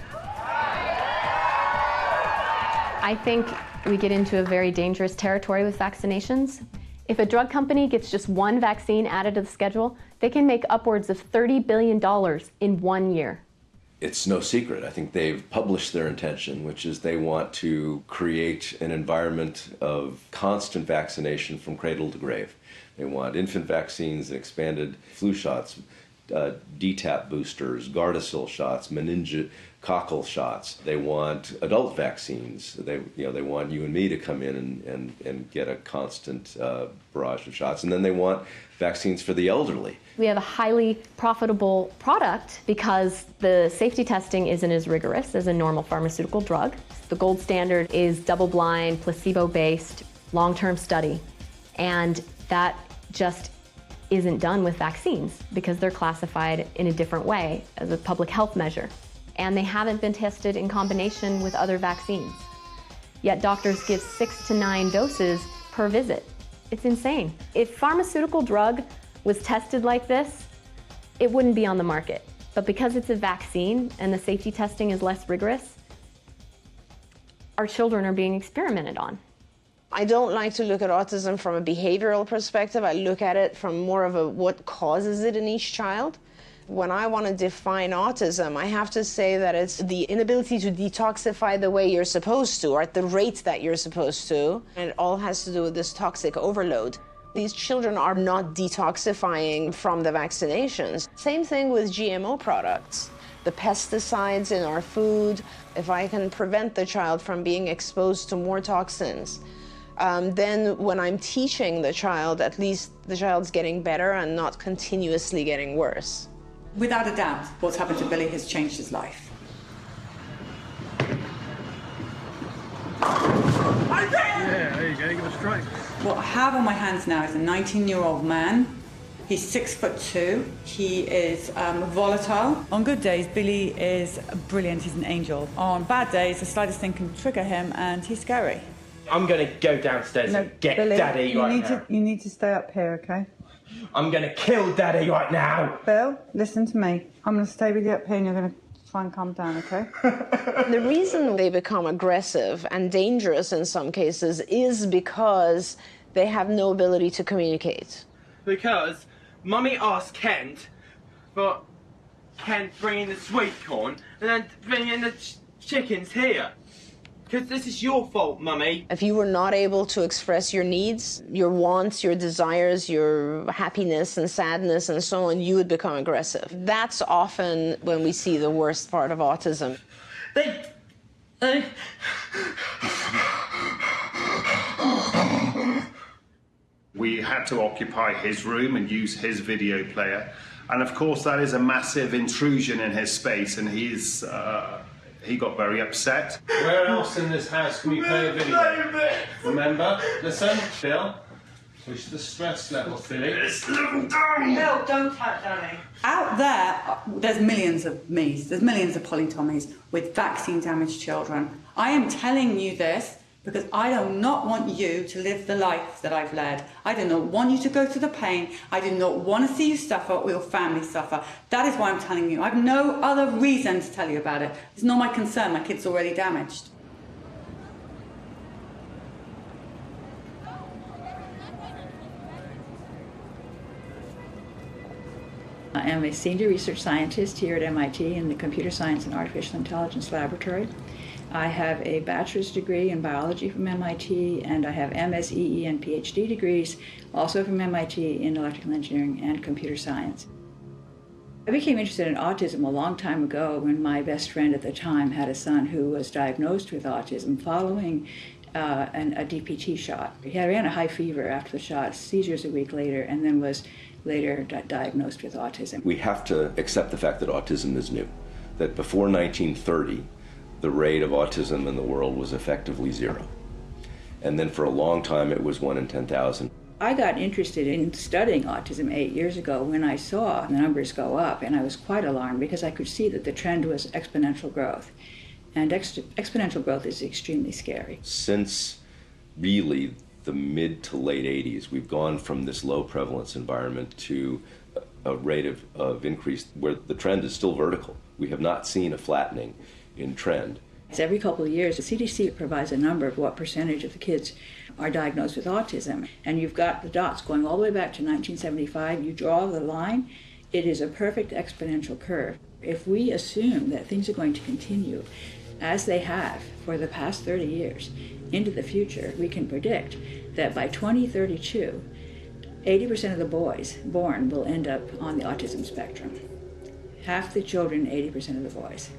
I think we get into a very dangerous territory with vaccinations. If a drug company gets just one vaccine added to the schedule, they can make upwards of $30 billion in 1 year. It's no secret. I think they've published their intention, which is they want to create an environment of constant vaccination from cradle to grave. They want infant vaccines and expanded flu shots, DTaP boosters, Gardasil shots, meningococcal shots. They want adult vaccines. They want you and me to come in and get a constant barrage of shots. And then they want vaccines for the elderly. We have a highly profitable product because the safety testing isn't as rigorous as a normal pharmaceutical drug. The gold standard is double-blind, placebo-based, long-term study. And that just isn't done with vaccines because they're classified in a different way as a public health measure. And they haven't been tested in combination with other vaccines. Yet doctors give 6 to 9 doses per visit. It's insane. If pharmaceutical drug was tested like this, it wouldn't be on the market. But because it's a vaccine and the safety testing is less rigorous, our children are being experimented on. I don't like to look at autism from a behavioral perspective. I look at it from more of a what causes it in each child. When I want to define autism, I have to say that it's the inability to detoxify the way you're supposed to, or at the rate that you're supposed to. And it all has to do with this toxic overload. These children are not detoxifying from the vaccinations. Same thing with GMO products. The pesticides in our food, if I can prevent the child from being exposed to more toxins, then when I'm teaching the child, at least the child's getting better and not continuously getting worse. Without a doubt, what's happened to Billy has changed his life. Okay, give it a try. What I have on my hands now is a 19-year-old man. He's 6'2". He is volatile. On good days, Billy is brilliant. He's an angel. On bad days, the slightest thing can trigger him, and he's scary. I'm going to go downstairs and get Billy, Daddy right now. You need to stay up here, okay? I'm going to kill Daddy right now. Bill, listen to me. I'm going to stay with you up here, and you're going to try and calm down, okay? The reason they become aggressive and dangerous in some cases is because they have no ability to communicate. Because Mummy asked Kent for Kent bringing the sweet corn and then bringing the chickens here. Because this is your fault, Mummy. If you were not able to express your needs, your wants, your desires, your happiness and sadness and so on, you would become aggressive. That's often when we see the worst part of autism. We had to occupy his room and use his video player. And of course, that is a massive intrusion in his space, and he got very upset. Where else in this house can we play a video? Remember? Listen, Bill. Push the stress level, Philly. It's level down! Bill, don't touch Danny. Out there, there's millions of me's, there's millions of polytomies with vaccine-damaged children. I am telling you this because I do not want you to live the life that I've led. I do not want you to go through the pain. I do not want to see you suffer or your family suffer. That is why I'm telling you. I have no other reason to tell you about it. It's not my concern. My kid's already damaged. I am a senior research scientist here at MIT in the Computer Science and Artificial Intelligence Laboratory. I have a bachelor's degree in biology from MIT, and I have MSEE and PhD degrees, also from MIT in electrical engineering and computer science. I became interested in autism a long time ago when my best friend at the time had a son who was diagnosed with autism following a DPT shot. He ran a high fever after the shot, seizures a week later, and then was later diagnosed with autism. We have to accept the fact that autism is new, that before 1930, the rate of autism in the world was effectively 0. And then for a long time, it was 1 in 10,000. I got interested in studying autism 8 years ago when I saw the numbers go up, and I was quite alarmed because I could see that the trend was exponential growth. And exponential growth is extremely scary. Since really the mid to late 80s, we've gone from this low prevalence environment to a rate of increase where the trend is still vertical. We have not seen a flattening in trend. It's every couple of years, the CDC provides a number of what percentage of the kids are diagnosed with autism. And you've got the dots going all the way back to 1975. You draw the line, it is a perfect exponential curve. If we assume that things are going to continue as they have for the past 30 years into the future, we can predict that by 2032, 80% of the boys born will end up on the autism spectrum. Half the children, 80% of the boys.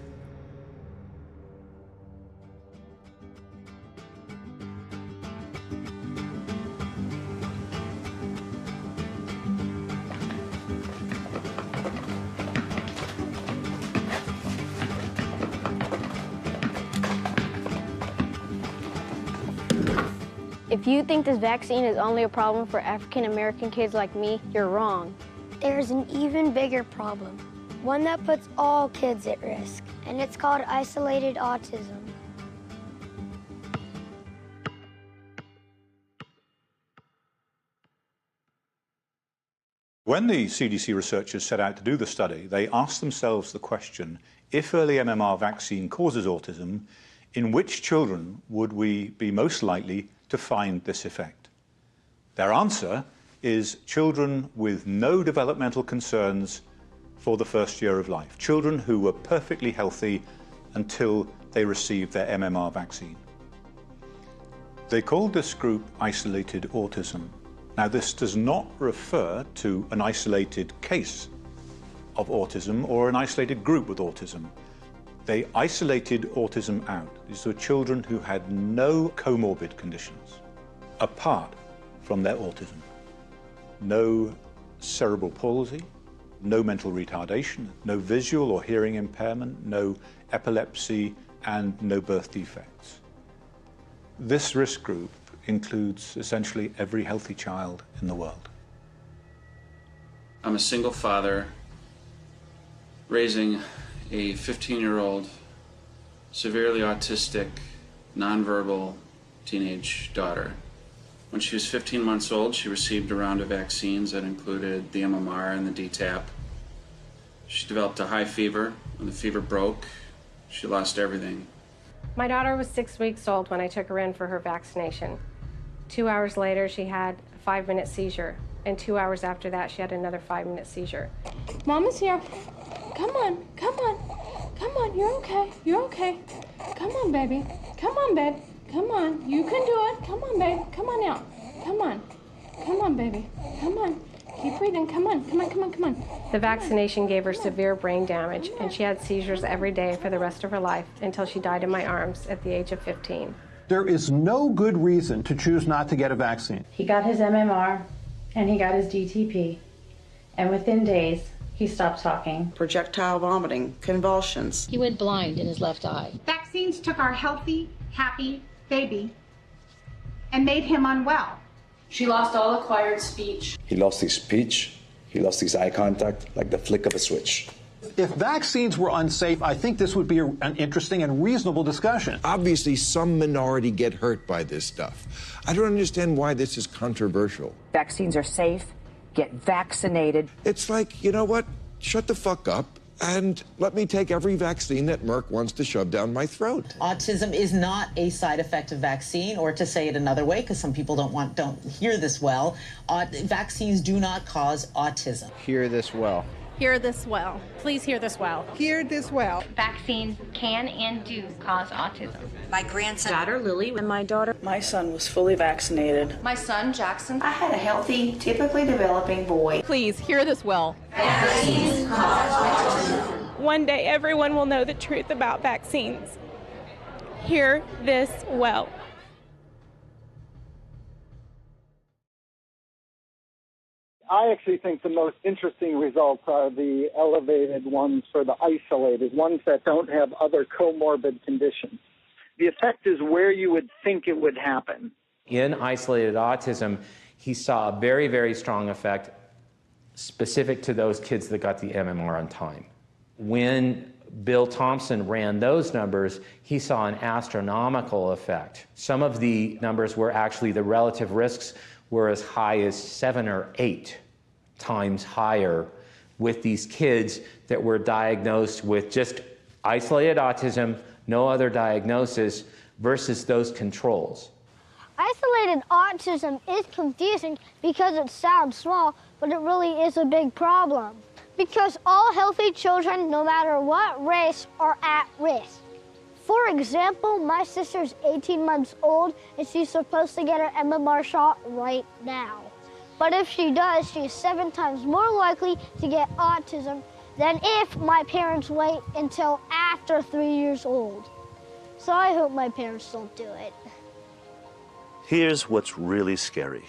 If you think this vaccine is only a problem for African American kids like me, you're wrong. There's an even bigger problem, one that puts all kids at risk, and it's called isolated autism. When the CDC researchers set out to do the study, they asked themselves the question, if early MMR vaccine causes autism, in which children would we be most likely to find this effect? Their answer is children with no developmental concerns for the first year of life, children who were perfectly healthy until they received their MMR vaccine. They called this group isolated autism. Now, this does not refer to an isolated case of autism or an isolated group with autism. They isolated autism out. These were children who had no comorbid conditions apart from their autism. No cerebral palsy, no mental retardation, no visual or hearing impairment, no epilepsy, and no birth defects. This risk group includes essentially every healthy child in the world. I'm a single father raising a 15-year-old, severely autistic, nonverbal teenage daughter. When she was 15 months old, she received a round of vaccines that included the MMR and the DTaP. She developed a high fever. When the fever broke, she lost everything. My daughter was 6 weeks old when I took her in for her vaccination. 2 hours later, she had a 5-minute seizure, and 2 hours after that, she had another 5-minute seizure. Mama's here. Come on, come on. Come on, you're okay. You're okay. Come on, baby. Come on, babe. Come on. You can do it. Come on, babe. Come on out. Come on. Come on, baby. Come on. Keep breathing. Come on. Come on, come on, come on. The vaccination gave her severe brain damage, and she had seizures every day for the rest of her life until she died in my arms at the age of 15. There is no good reason to choose not to get a vaccine. He got his MMR and he got his DTP, and within days, he stopped talking. Projectile vomiting, convulsions. He went blind in his left eye. Vaccines took our healthy, happy baby and made him unwell. She lost all acquired speech. He lost his speech, he lost his eye contact, like the flick of a switch. If vaccines were unsafe, I think this would be an interesting and reasonable discussion. Obviously, some minority get hurt by this stuff. I don't understand why this is controversial. Vaccines are safe. Get vaccinated. It's like, you know what? Shut the fuck up and let me take every vaccine that Merck wants to shove down my throat. Autism is not a side effect of vaccine, or to say it another way, because some people don't hear this well, vaccines do not cause autism. Hear this well. Hear this well. Please hear this well. Hear this well. Vaccines can and do cause autism. My grandson, daughter Lily, and my daughter. My son was fully vaccinated. My son Jackson. I had a healthy, typically developing boy. Please hear this well. vaccines cause autism. One day everyone will know the truth about vaccines. Hear this well. I actually think the most interesting results are the elevated ones for the isolated, ones that don't have other comorbid conditions. The effect is where you would think it would happen. In isolated autism, he saw a very, very strong effect specific to those kids that got the MMR on time. When Bill Thompson ran those numbers, he saw an astronomical effect. Some of the numbers were actually, the relative risks were as high as 7 or 8 times higher with these kids that were diagnosed with just isolated autism, no other diagnosis, versus those controls. Isolated autism is confusing because it sounds small, but it really is a big problem. Because all healthy children, no matter what race, are at risk. For example, my sister's 18 months old and she's supposed to get her MMR shot right now. But if she does, she's 7 times more likely to get autism than if my parents wait until after 3 years old. So I hope my parents don't do it. Here's what's really scary.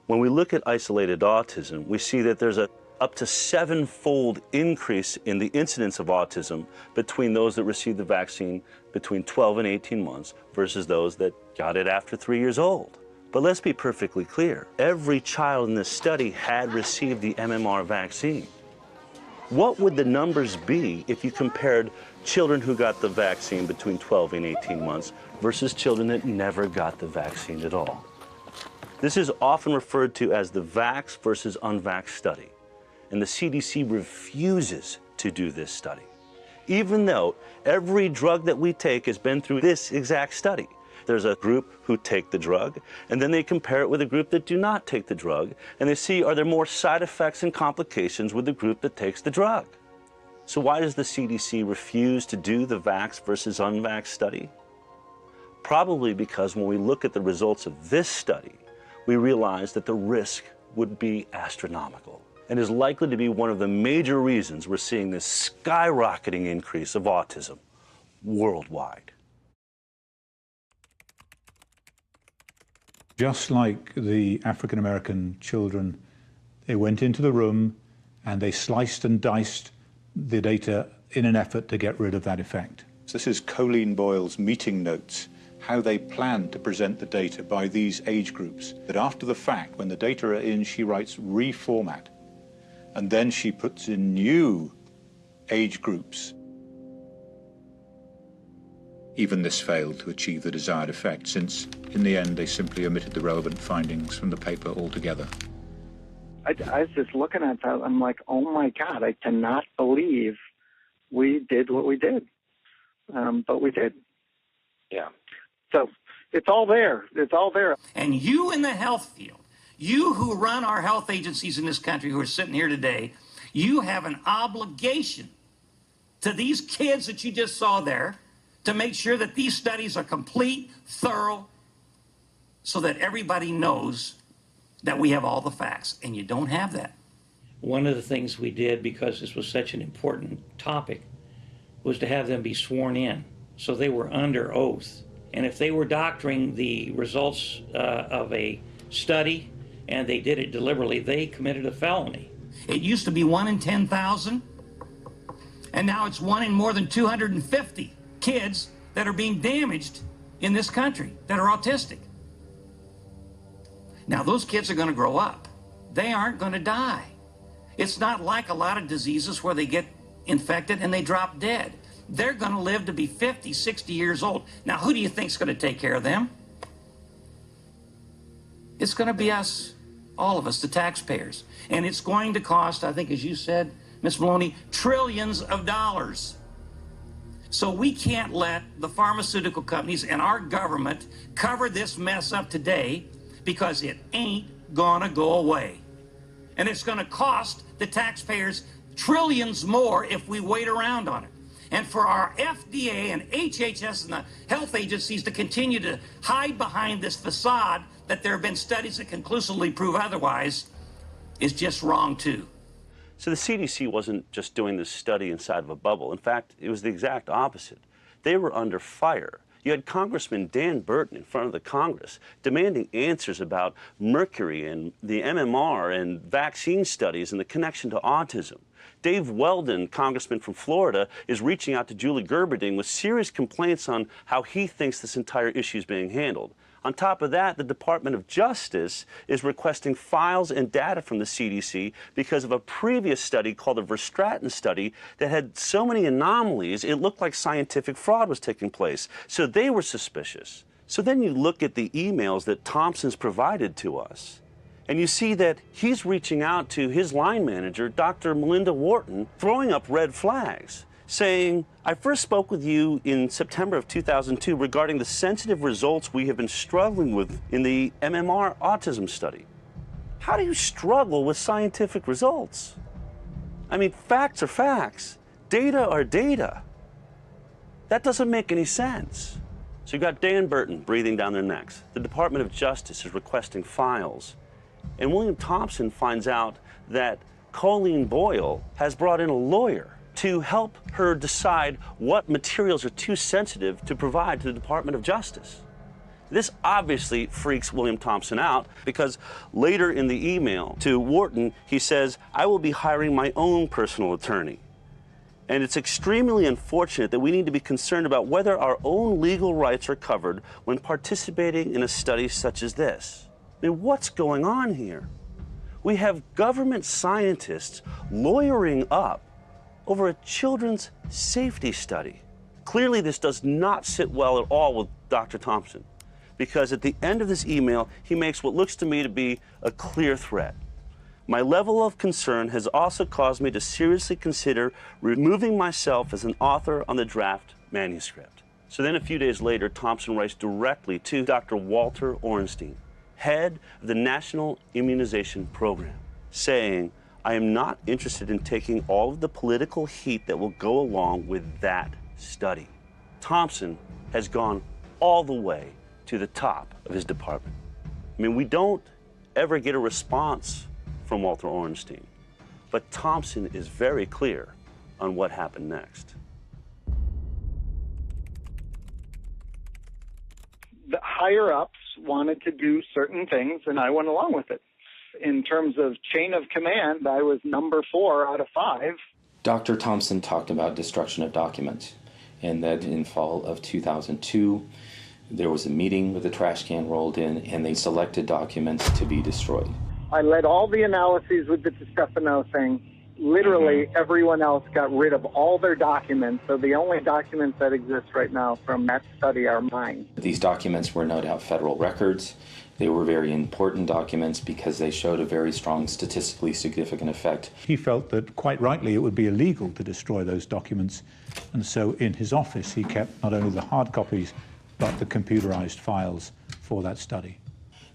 When we look at isolated autism, we see that there's a up to 7-fold increase in the incidence of autism between those that received the vaccine between 12 and 18 months versus those that got it after 3 years old. But let's be perfectly clear. Every child in this study had received the MMR vaccine. What would the numbers be if you compared children who got the vaccine between 12 and 18 months versus children that never got the vaccine at all? This is often referred to as the vax versus unvaxxed study. And the CDC refuses to do this study, even though every drug that we take has been through this exact study. There's a group who take the drug, and then they compare it with a group that do not take the drug, and they see, are there more side effects and complications with the group that takes the drug? So why does the CDC refuse to do the vax versus unvaxxed study? Probably because when we look at the results of this study, we realize that the risk would be astronomical, and is likely to be one of the major reasons we're seeing this skyrocketing increase of autism worldwide. Just like the African American children, they went into the room and they sliced and diced the data in an effort to get rid of that effect. So this is Colleen Boyle's meeting notes, how they plan to present the data by these age groups. That after the fact, when the data are in, she writes reformat, and then she puts in new age groups. Even this failed to achieve the desired effect, since in the end they simply omitted the relevant findings from the paper altogether. I was just looking at that, I'm like, oh my God, I cannot believe we did what we did. But we did. Yeah. So it's all there. It's all there. And you in the health field, you who run our health agencies in this country who are sitting here today, you have an obligation to these kids that you just saw there to make sure that these studies are complete, thorough, so that everybody knows that we have all the facts, and you don't have that. One of the things we did, because this was such an important topic, was to have them be sworn in. So they were under oath. And if they were doctoring the results of a study and they did it deliberately, they committed a felony. It used to be 1 in 10,000, and now it's 1 in more than 250 kids that are being damaged in this country that are autistic. Now, those kids are going to grow up. They aren't going to die. It's not like a lot of diseases where they get infected and they drop dead. They're going to live to be 50, 60 years old. Now, who do you think is going to take care of them? It's going to be us, all of us, the taxpayers. And it's going to cost, I think, as you said, Ms. Maloney, trillions of dollars. So we can't let the pharmaceutical companies and our government cover this mess up today, because it ain't gonna go away. And it's gonna cost the taxpayers trillions more if we wait around on it. And for our FDA and HHS and the health agencies to continue to hide behind this facade that there have been studies that conclusively prove otherwise is just wrong too. So the CDC wasn't just doing this study inside of a bubble. In fact, it was the exact opposite. They were under fire. You had Congressman Dan Burton in front of the Congress demanding answers about mercury and the MMR and vaccine studies and the connection to autism. Dave Weldon, congressman from Florida, is reaching out to Julie Gerberding with serious complaints on how he thinks this entire issue is being handled. On top of that, the Department of Justice is requesting files and data from the CDC because of a previous study called the Verstraeten study that had so many anomalies, it looked like scientific fraud was taking place. So they were suspicious. So then you look at the emails that Thompson's provided to us, and you see that he's reaching out to his line manager, Dr. Melinda Wharton, throwing up red flags, saying, I first spoke with you in September of 2002 regarding the sensitive results we have been struggling with in the MMR autism study. How do you struggle with scientific results? I mean, facts are facts. Data are data. That doesn't make any sense. So you got Dan Burton breathing down their necks. The Department of Justice is requesting files. And William Thompson finds out that Colleen Boyle has brought in a lawyer to help her decide what materials are too sensitive to provide to the Department of Justice. This obviously freaks William Thompson out, because later in the email to Wharton, he says, I will be hiring my own personal attorney. And it's extremely unfortunate that we need to be concerned about whether our own legal rights are covered when participating in a study such as this. I mean, what's going on here? We have government scientists lawyering up over a children's safety study. Clearly, this does not sit well at all with Dr. Thompson, because at the end of this email, he makes what looks to me to be a clear threat. My level of concern has also caused me to seriously consider removing myself as an author on the draft manuscript. So then a few days later, Thompson writes directly to Dr. Walter Ornstein, head of the National Immunization Program, saying, I am not interested in taking all of the political heat that will go along with that study. Thompson has gone all the way to the top of his department. I mean, we don't ever get a response from Walter Ornstein, but Thompson is very clear on what happened next. The higher-ups wanted to do certain things, and I went along with it. In terms of chain of command, I was number 4 out of 5. Dr. Thompson talked about destruction of documents, and that in fall of 2002, There was a meeting with the trash can rolled in, and they selected documents to be destroyed. I led all the analyses with the DiStefano thing. Literally everyone else got rid of all their documents, so the only documents that exist right now from that study are mine. These documents were no doubt federal records. They were very important documents because they showed a very strong statistically significant effect. He felt that, quite rightly, it would be illegal to destroy those documents, and so in his office he kept not only the hard copies, but the computerized files for that study.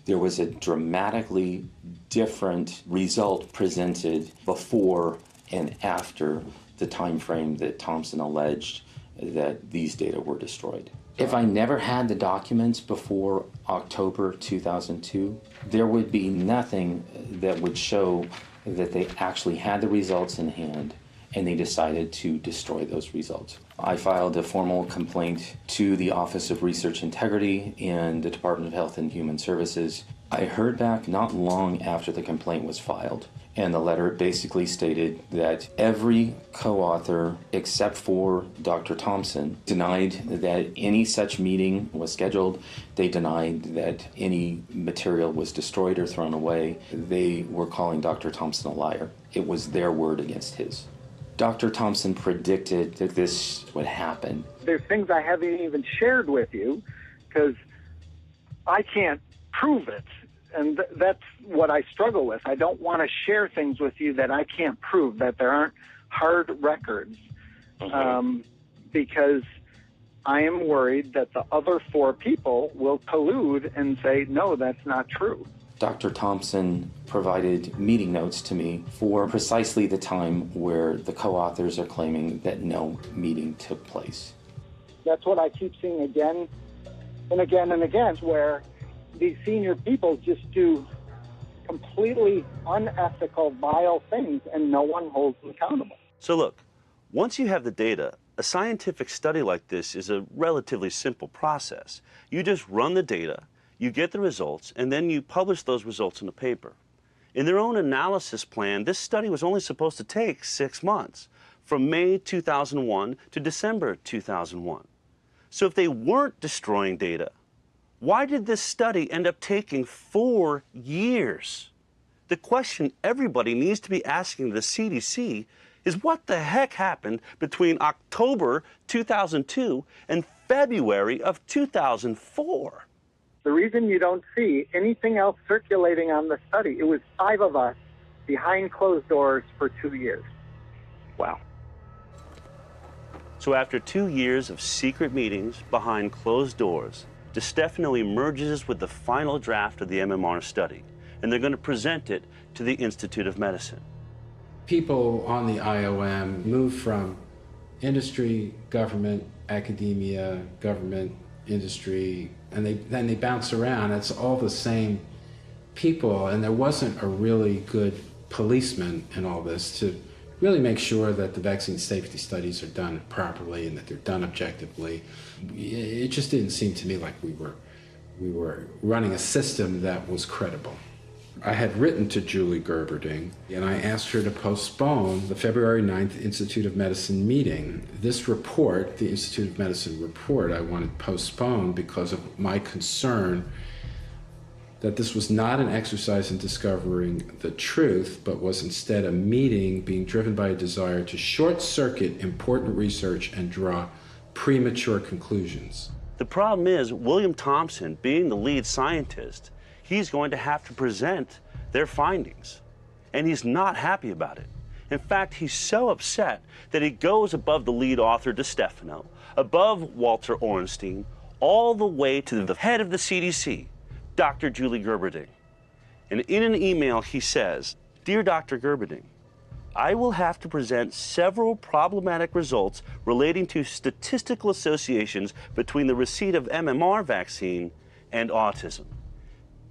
There was a dramatically different result presented before and after the time frame that Thompson alleged that these data were destroyed. If I never had the documents before October 2002, there would be nothing that would show that they actually had the results in hand and they decided to destroy those results. I filed a formal complaint to the Office of Research Integrity in the Department of Health and Human Services. I heard back not long after the complaint was filed, and the letter basically stated that every co-author except for Dr. Thompson denied that any such meeting was scheduled. They denied that any material was destroyed or thrown away. They were calling Dr. Thompson a liar. It was their word against his. Dr. Thompson predicted that this would happen. There's things I haven't even shared with you because I can't prove it. And that's what I struggle with. I don't want to share things with you that I can't prove, that there aren't hard records, because I am worried that the other 4 people will collude and say, no, that's not true. Dr. Thompson provided meeting notes to me for precisely the time where the co-authors are claiming that no meeting took place. That's what I keep seeing again and again and again, where these senior people just do completely unethical, vile things, and no one holds them accountable. So look, once you have the data, a scientific study like this is a relatively simple process. You just run the data, you get the results, and then you publish those results in a paper. In their own analysis plan, this study was only supposed to take 6 months, from May 2001 to December 2001. So if they weren't destroying data, why did this study end up taking 4 years? The question everybody needs to be asking the CDC is what the heck happened between October 2002 and February of 2004? The reason you don't see anything else circulating on the study, it was 5 of us behind closed doors for 2 years. Wow. So after 2 years of secret meetings behind closed doors, DiStefano emerges with the final draft of the MMR study, and they're going to present it to the Institute of Medicine. People on the IOM move from industry, government, academia, government, industry, and then they bounce around. It's all the same people, and there wasn't a really good policeman in all this to really make sure that the vaccine safety studies are done properly and that they're done objectively. It just didn't seem to me like we were running a system that was credible. I had written to Julie Gerberding, and I asked her to postpone the February 9th Institute of Medicine meeting. This report, the Institute of Medicine report, I wanted postponed because of my concern that this was not an exercise in discovering the truth, but was instead a meeting being driven by a desire to short-circuit important research and draw premature conclusions. The problem is, William Thompson, being the lead scientist, he's going to have to present their findings, and he's not happy about it. In fact, he's so upset that he goes above the lead author, DiStefano, above Walter Orenstein, all the way to the head of the CDC, Dr. Julie Gerberding. And in an email, he says, "Dear Dr. Gerberding, I will have to present several problematic results relating to statistical associations between the receipt of MMR vaccine and autism."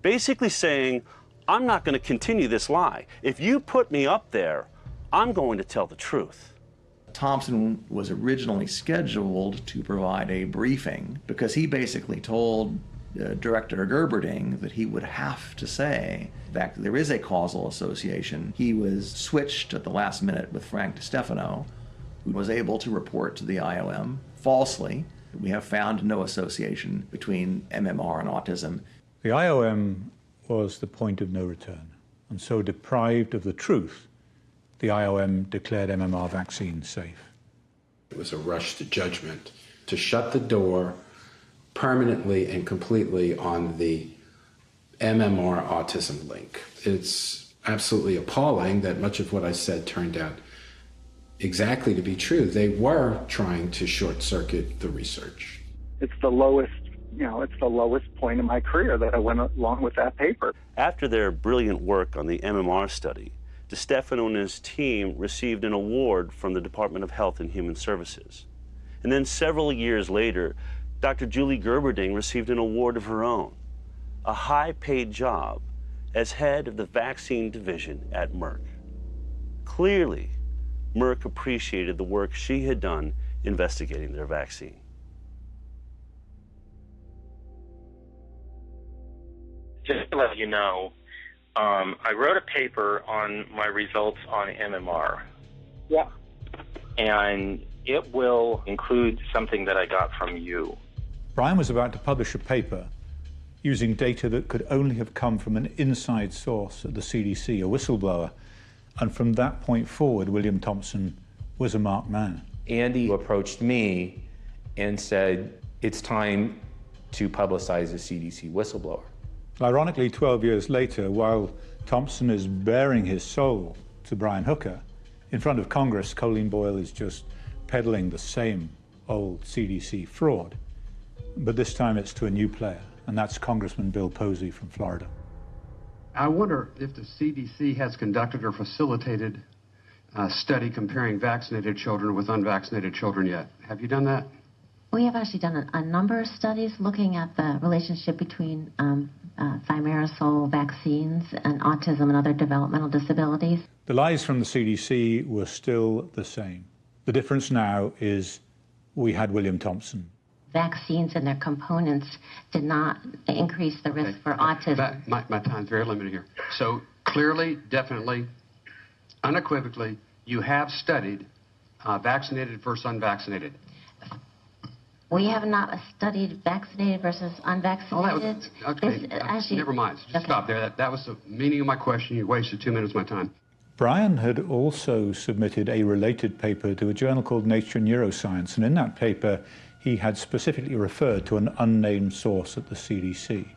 Basically saying, I'm not going to continue this lie. If you put me up there, I'm going to tell the truth. Thompson was originally scheduled to provide a briefing because he basically told Director Gerberding that he would have to say that there is a causal association. He was switched at the last minute with Frank DiStefano, who was able to report to the IOM falsely We have found no association between MMR and autism. The IOM was the point of no return, and so deprived of the truth, the IOM declared MMR vaccine safe. It was a rush to judgment to shut the door permanently and completely on the MMR autism link. It's absolutely appalling that much of what I said turned out exactly to be true. They were trying to short circuit the research. It's the lowest, it's the lowest point in my career that I went along with that paper. After their brilliant work on the MMR study, DeStefano and his team received an award from the Department of Health and Human Services. And then several years later, Dr. Julie Gerberding received an award of her own, a high-paid job as head of the vaccine division at Merck. Clearly, Merck appreciated the work she had done investigating their vaccine. Just to let you know, I wrote a paper on my results on MMR. Yeah. And it will include something that I got from you. Brian was about to publish a paper using data that could only have come from an inside source at the CDC, a whistleblower. And from that point forward, William Thompson was a marked man. Andy approached me and said, it's time to publicize a CDC whistleblower. Ironically, 12 years later, while Thompson is bearing his soul to Brian Hooker, in front of Congress, Colleen Boyle is just peddling the same old CDC fraud. But this time it's to a new player, and that's Congressman Bill Posey from Florida. I wonder if the CDC has conducted or facilitated a study comparing vaccinated children with unvaccinated children yet. Have you done that? We have actually done a number of studies looking at the relationship between thimerosal vaccines and autism and other developmental disabilities. The lies from the CDC were still the same. The difference now is we had William Thompson. Vaccines and their components did not increase the risk for autism. My time's very limited here. So clearly, definitely, unequivocally, you have studied vaccinated versus unvaccinated. We have not studied vaccinated versus unvaccinated. Oh, okay, actually, never mind. Just stop there. That was the meaning of my question. You wasted 2 minutes of my time. Brian had also submitted a related paper to a journal called Nature Neuroscience, and in that paper, he had specifically referred to an unnamed source at the CDC.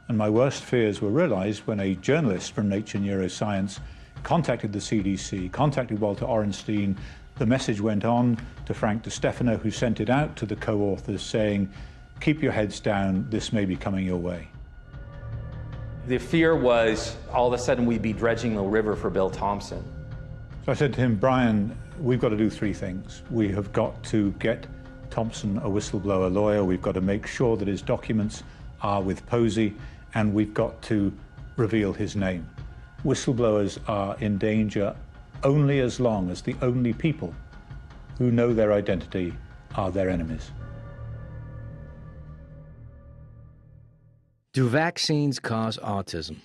And my worst fears were realized when a journalist from Nature Neuroscience contacted the CDC, contacted Walter Orenstein. The message went on to Frank DeStefano, who sent it out to the co-authors saying, keep your heads down, this may be coming your way. The fear was all of a sudden we'd be dredging the river for Bill Thompson. So I said to him, Brian, we've got to do three things. We have got to get Thompson a whistleblower lawyer. We've got to make sure that his documents are with Posey, and we've got to reveal his name. Whistleblowers are in danger only as long as the only people who know their identity are their enemies. Do vaccines cause autism?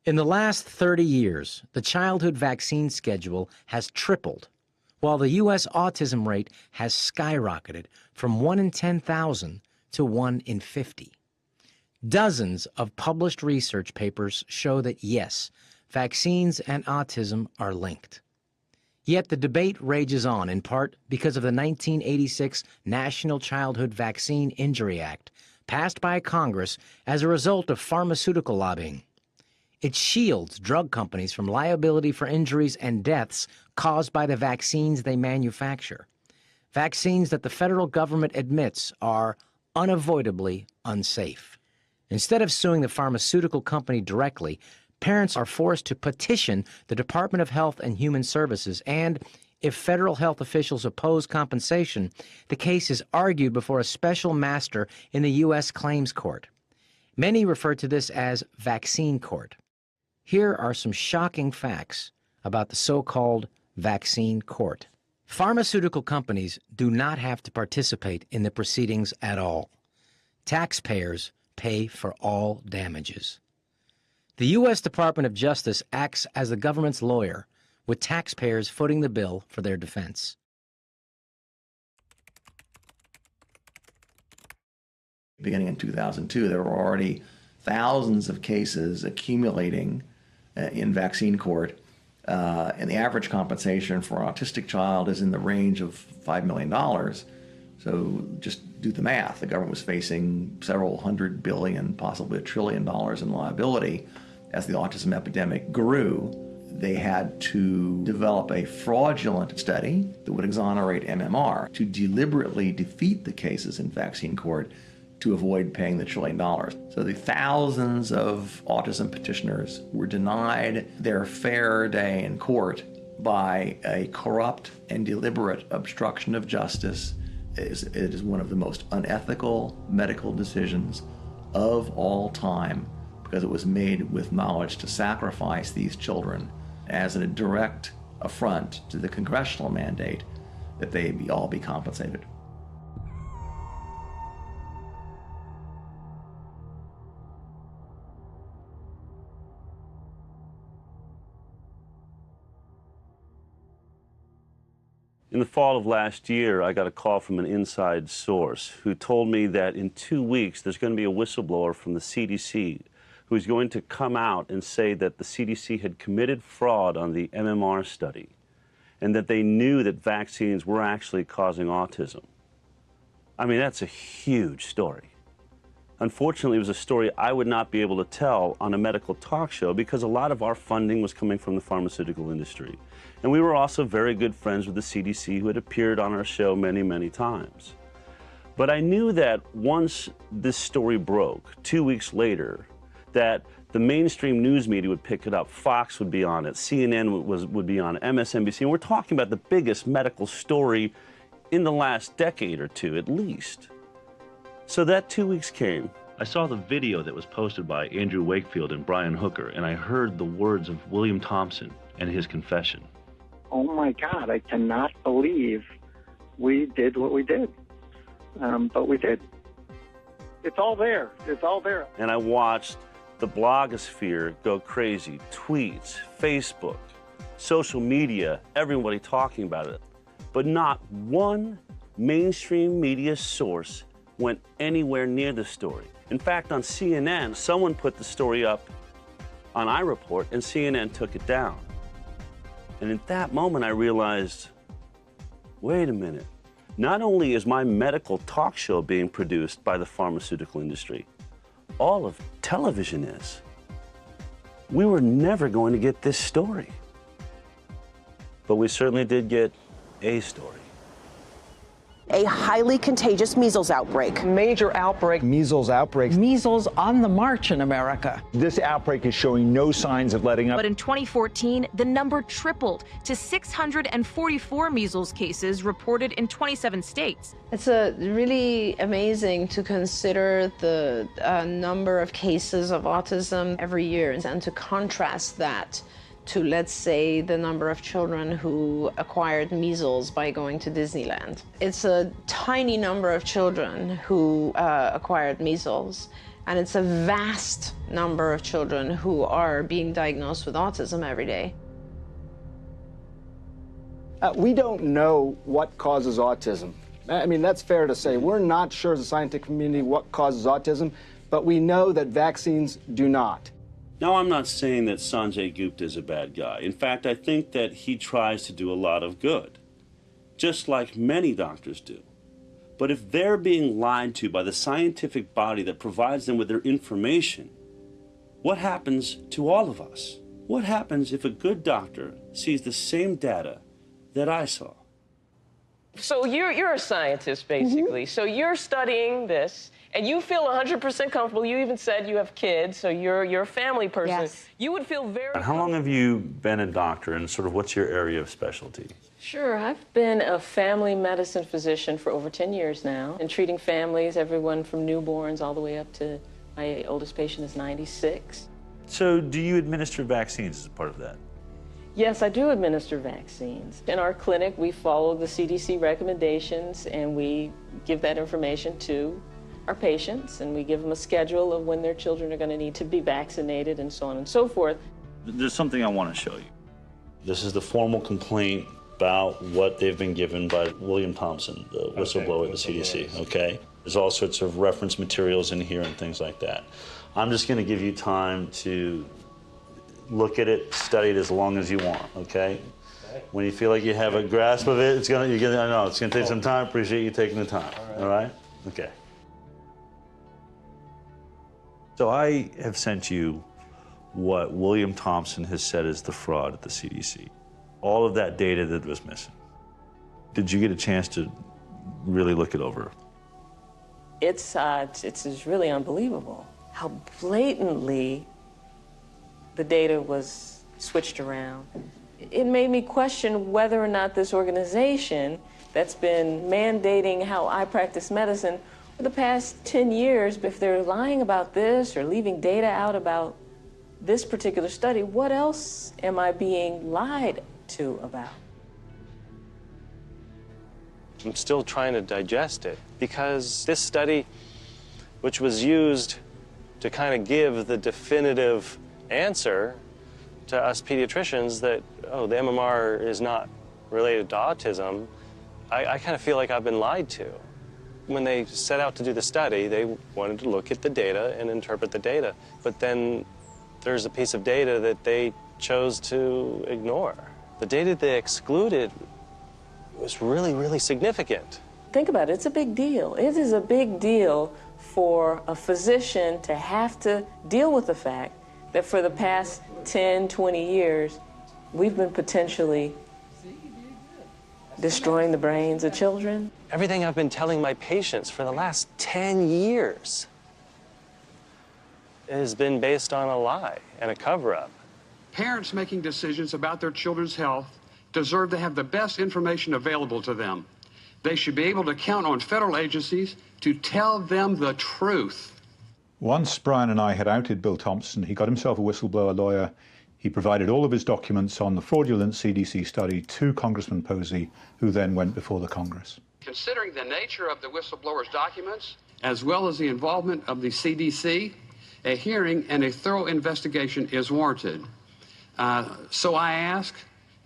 In the last 30 years, the childhood vaccine schedule has tripled, while the U.S. autism rate has skyrocketed from 1 in 10,000 to 1 in 50. Dozens of published research papers show that, yes, vaccines and autism are linked. Yet the debate rages on, in part because of the 1986 National Childhood Vaccine Injury Act, passed by Congress as a result of pharmaceutical lobbying. It shields drug companies from liability for injuries and deaths caused by the vaccines they manufacture. Vaccines that the federal government admits are unavoidably unsafe. Instead of suing the pharmaceutical company directly, parents are forced to petition the Department of Health and Human Services, and if federal health officials oppose compensation, the case is argued before a special master in the U.S. Claims Court. Many refer to this as vaccine court. Here are some shocking facts about the so-called vaccine court. Pharmaceutical companies do not have to participate in the proceedings at all. Taxpayers pay for all damages. The U.S. Department of Justice acts as the government's lawyer, with taxpayers footing the bill for their defense. Beginning in 2002, there were already thousands of cases accumulating in vaccine court, and the average compensation for an autistic child is in the range of $5 million. So just do the math. The government was facing several $100 billion, possibly $1 trillion in liability as the autism epidemic grew. They had to develop a fraudulent study that would exonerate MMR to deliberately defeat the cases in vaccine court to avoid paying the $1 trillion. So the thousands of autism petitioners were denied their fair day in court by a corrupt and deliberate obstruction of justice. It is one of the most unethical medical decisions of all time, because it was made with knowledge to sacrifice these children as a direct affront to the congressional mandate that they all be compensated. In the fall of last year, I got a call from an inside source who told me that in 2 weeks there's going to be a whistleblower from the CDC who's going to come out and say that the CDC had committed fraud on the MMR study and that they knew that vaccines were actually causing autism. I mean, that's a huge story. Unfortunately, it was a story I would not be able to tell on a medical talk show because a lot of our funding was coming from the pharmaceutical industry. And we were also very good friends with the CDC, who had appeared on our show many, many times. But I knew that once this story broke, 2 weeks later, that the mainstream news media would pick it up. Fox would be on it, CNN would be on it, MSNBC. And we're talking about the biggest medical story in the last decade or two, at least. So that 2 weeks came. I saw the video that was posted by Andrew Wakefield and Brian Hooker, and I heard the words of William Thompson and his confession. Oh my God, I cannot believe we did what we did. But we did. It's all there. It's all there. And I watched the blogosphere go crazy. Tweets, Facebook, social media, everybody talking about it. But not one mainstream media source went anywhere near the story. In fact, on CNN, someone put the story up on iReport, and CNN took it down. And at that moment, I realized, wait a minute. Not only is my medical talk show being produced by the pharmaceutical industry, all of television is. We were never going to get this story. But we certainly did get a story. A highly contagious measles outbreak. Major outbreak. Measles outbreak. Measles on the march in America. This outbreak is showing no signs of letting up. But in 2014, the number tripled to 644 measles cases reported in 27 states. It's really amazing to consider the number of cases of autism every year and to contrast that to, let's say, the number of children who acquired measles by going to Disneyland. It's a tiny number of children who acquired measles, and it's a vast number of children who are being diagnosed with autism every day. We don't know what causes autism. I mean, that's fair to say. We're not sure as a scientific community what causes autism, but we know that vaccines do not. Now, I'm not saying that Sanjay Gupta is a bad guy. In fact, I think that he tries to do a lot of good, just like many doctors do. But if they're being lied to by the scientific body that provides them with their information, what happens to all of us? What happens if a good doctor sees the same data that I saw? So you're a scientist, basically. So you're studying this, and you feel 100% comfortable. You even said you have kids, so you're a family person. Yes. You would feel very How long have you been a doctor, and sort of what's your area of specialty? Sure. I've been a family medicine physician for over 10 years now, and treating families, everyone from newborns all the way up to my oldest patient is 96. So do you administer vaccines as a part of that? Yes, I do administer vaccines. In our clinic, we follow the CDC recommendations, and we give that information to our patients, and we give them a schedule of when their children are going to need to be vaccinated and so on and so forth. There's something I want to show you. This is the formal complaint about what they've been given by William Thompson, the whistleblower at the CDC, okay? There's all sorts of reference materials in here and things like that. I'm just going to give you time to look at it, study it as long as you want, okay? When you feel like you have a grasp of it, I know it's going to take some time. Appreciate you taking the time, all right? Okay. So I have sent you what William Thompson has said is the fraud at the CDC. All of that data that was missing. Did you get a chance to really look it over? It's really unbelievable how blatantly the data was switched around. It made me question whether or not this organization that's been mandating how I practice medicine for the past 10 years, if they're lying about this or leaving data out about this particular study, what else am I being lied to about? I'm still trying to digest it because this study, which was used to kind of give the definitive answer to us pediatricians that, oh, the MMR is not related to autism, I kind of feel like I've been lied to. When they set out to do the study, they wanted to look at the data and interpret the data. But then there's a piece of data that they chose to ignore. The data they excluded was really, really significant. Think about it, it's a big deal. It is a big deal for a physician to have to deal with the fact that for the past 10, 20 years, we've been potentially destroying the brains of children. Everything I've been telling my patients for the last 10 years has been based on a lie and a cover-up. Parents making decisions about their children's health deserve to have the best information available to them. They should be able to count on federal agencies to tell them the truth. Once Brian and I had outed Bill Thompson, he got himself a whistleblower lawyer. He provided all of his documents on the fraudulent CDC study to Congressman Posey, who then went before the Congress. Considering the nature of the whistleblower's documents, as well as the involvement of the CDC, a hearing and a thorough investigation is warranted. So I ask,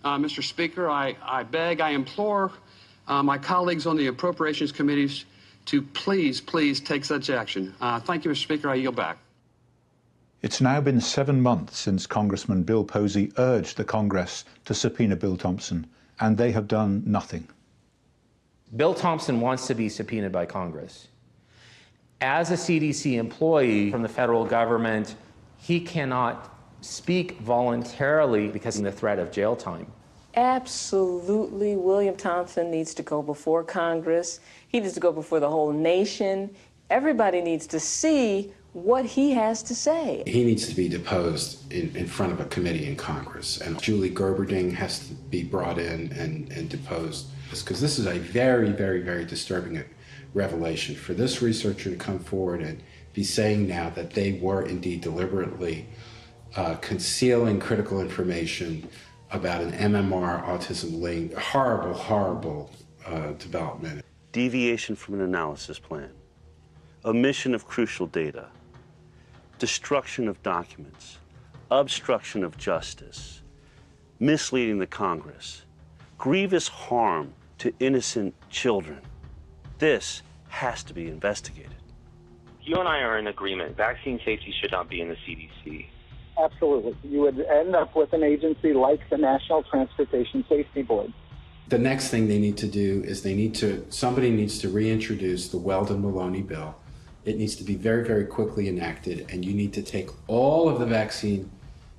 Mr. Speaker, I beg, I implore my colleagues on the appropriations committees to please take such action. Thank you, Mr. Speaker. I yield back. It's now been 7 months since Congressman Bill Posey urged the Congress to subpoena Bill Thompson, and they have done nothing. Bill Thompson wants to be subpoenaed by Congress. As a CDC employee from the federal government, he cannot speak voluntarily because of the threat of jail time. Absolutely, William Thompson needs to go before Congress. He needs to go before the whole nation. Everybody needs to see what he has to say. He needs to be deposed in front of a committee in Congress, and Julie Gerberding has to be brought in and deposed, because this is a very, very, very disturbing revelation. For this researcher to come forward and be saying now that they were indeed deliberately concealing critical information about an MMR autism link, horrible, horrible development. Deviation from an analysis plan, omission of crucial data, destruction of documents, obstruction of justice, misleading the Congress, grievous harm to innocent children. This has to be investigated. You and I are in agreement. Vaccine safety should not be in the CDC. Absolutely. You would end up with an agency like the National Transportation Safety Board. The next thing they need to do is somebody needs to reintroduce the Weldon-Maloney bill. It needs to be very, very quickly enacted, and you need to take all of the vaccine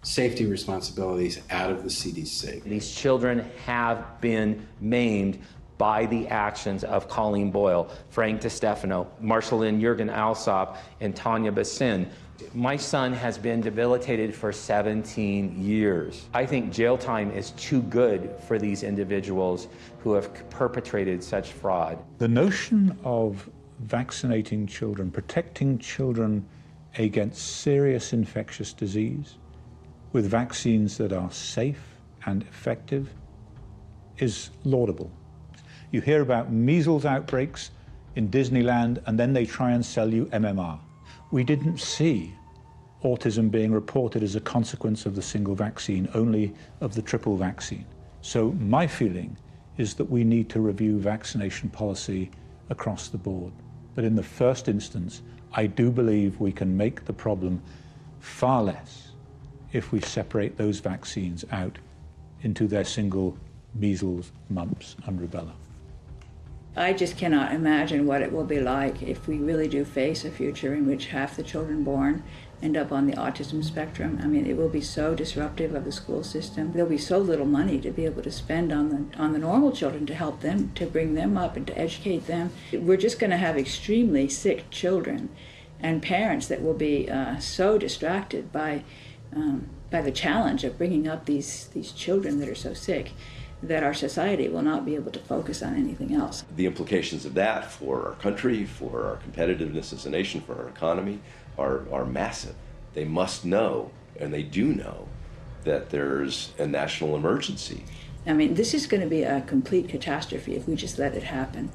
safety responsibilities out of the CDC. These children have been maimed by the actions of Colleen Boyle, Frank DeStefano, Marceline Jurgen Alsop, and Tanya Bassin. My son has been debilitated for 17 years. I think jail time is too good for these individuals who have perpetrated such fraud. The notion of vaccinating children, protecting children against serious infectious disease with vaccines that are safe and effective is laudable. You hear about measles outbreaks in Disneyland, and then they try and sell you MMR. We didn't see autism being reported as a consequence of the single vaccine, only of the triple vaccine. So my feeling is that we need to review vaccination policy across the board. But in the first instance, I do believe we can make the problem far less if we separate those vaccines out into their single measles, mumps, and rubella. I just cannot imagine what it will be like if we really do face a future in which half the children born end up on the autism spectrum. I mean, it will be so disruptive of the school system. There'll be so little money to be able to spend on the normal children to help them, to bring them up and to educate them. We're just going to have extremely sick children and parents that will be so distracted by the challenge of bringing up these children that are so sick that our society will not be able to focus on anything else. The implications of that for our country, for our competitiveness as a nation, for our economy are massive. They must know, and they do know, that there's a national emergency. I mean, this is going to be a complete catastrophe if we just let it happen.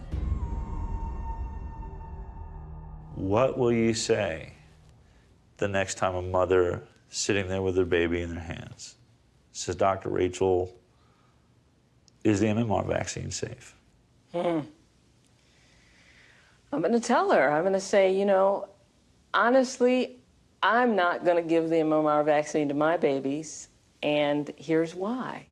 What will you say the next time a mother sitting there with her baby in their hands says, Dr. Rachel, is the MMR vaccine safe? I'm going to tell her. I'm going to say, you know, honestly, I'm not going to give the MMR vaccine to my babies, and here's why.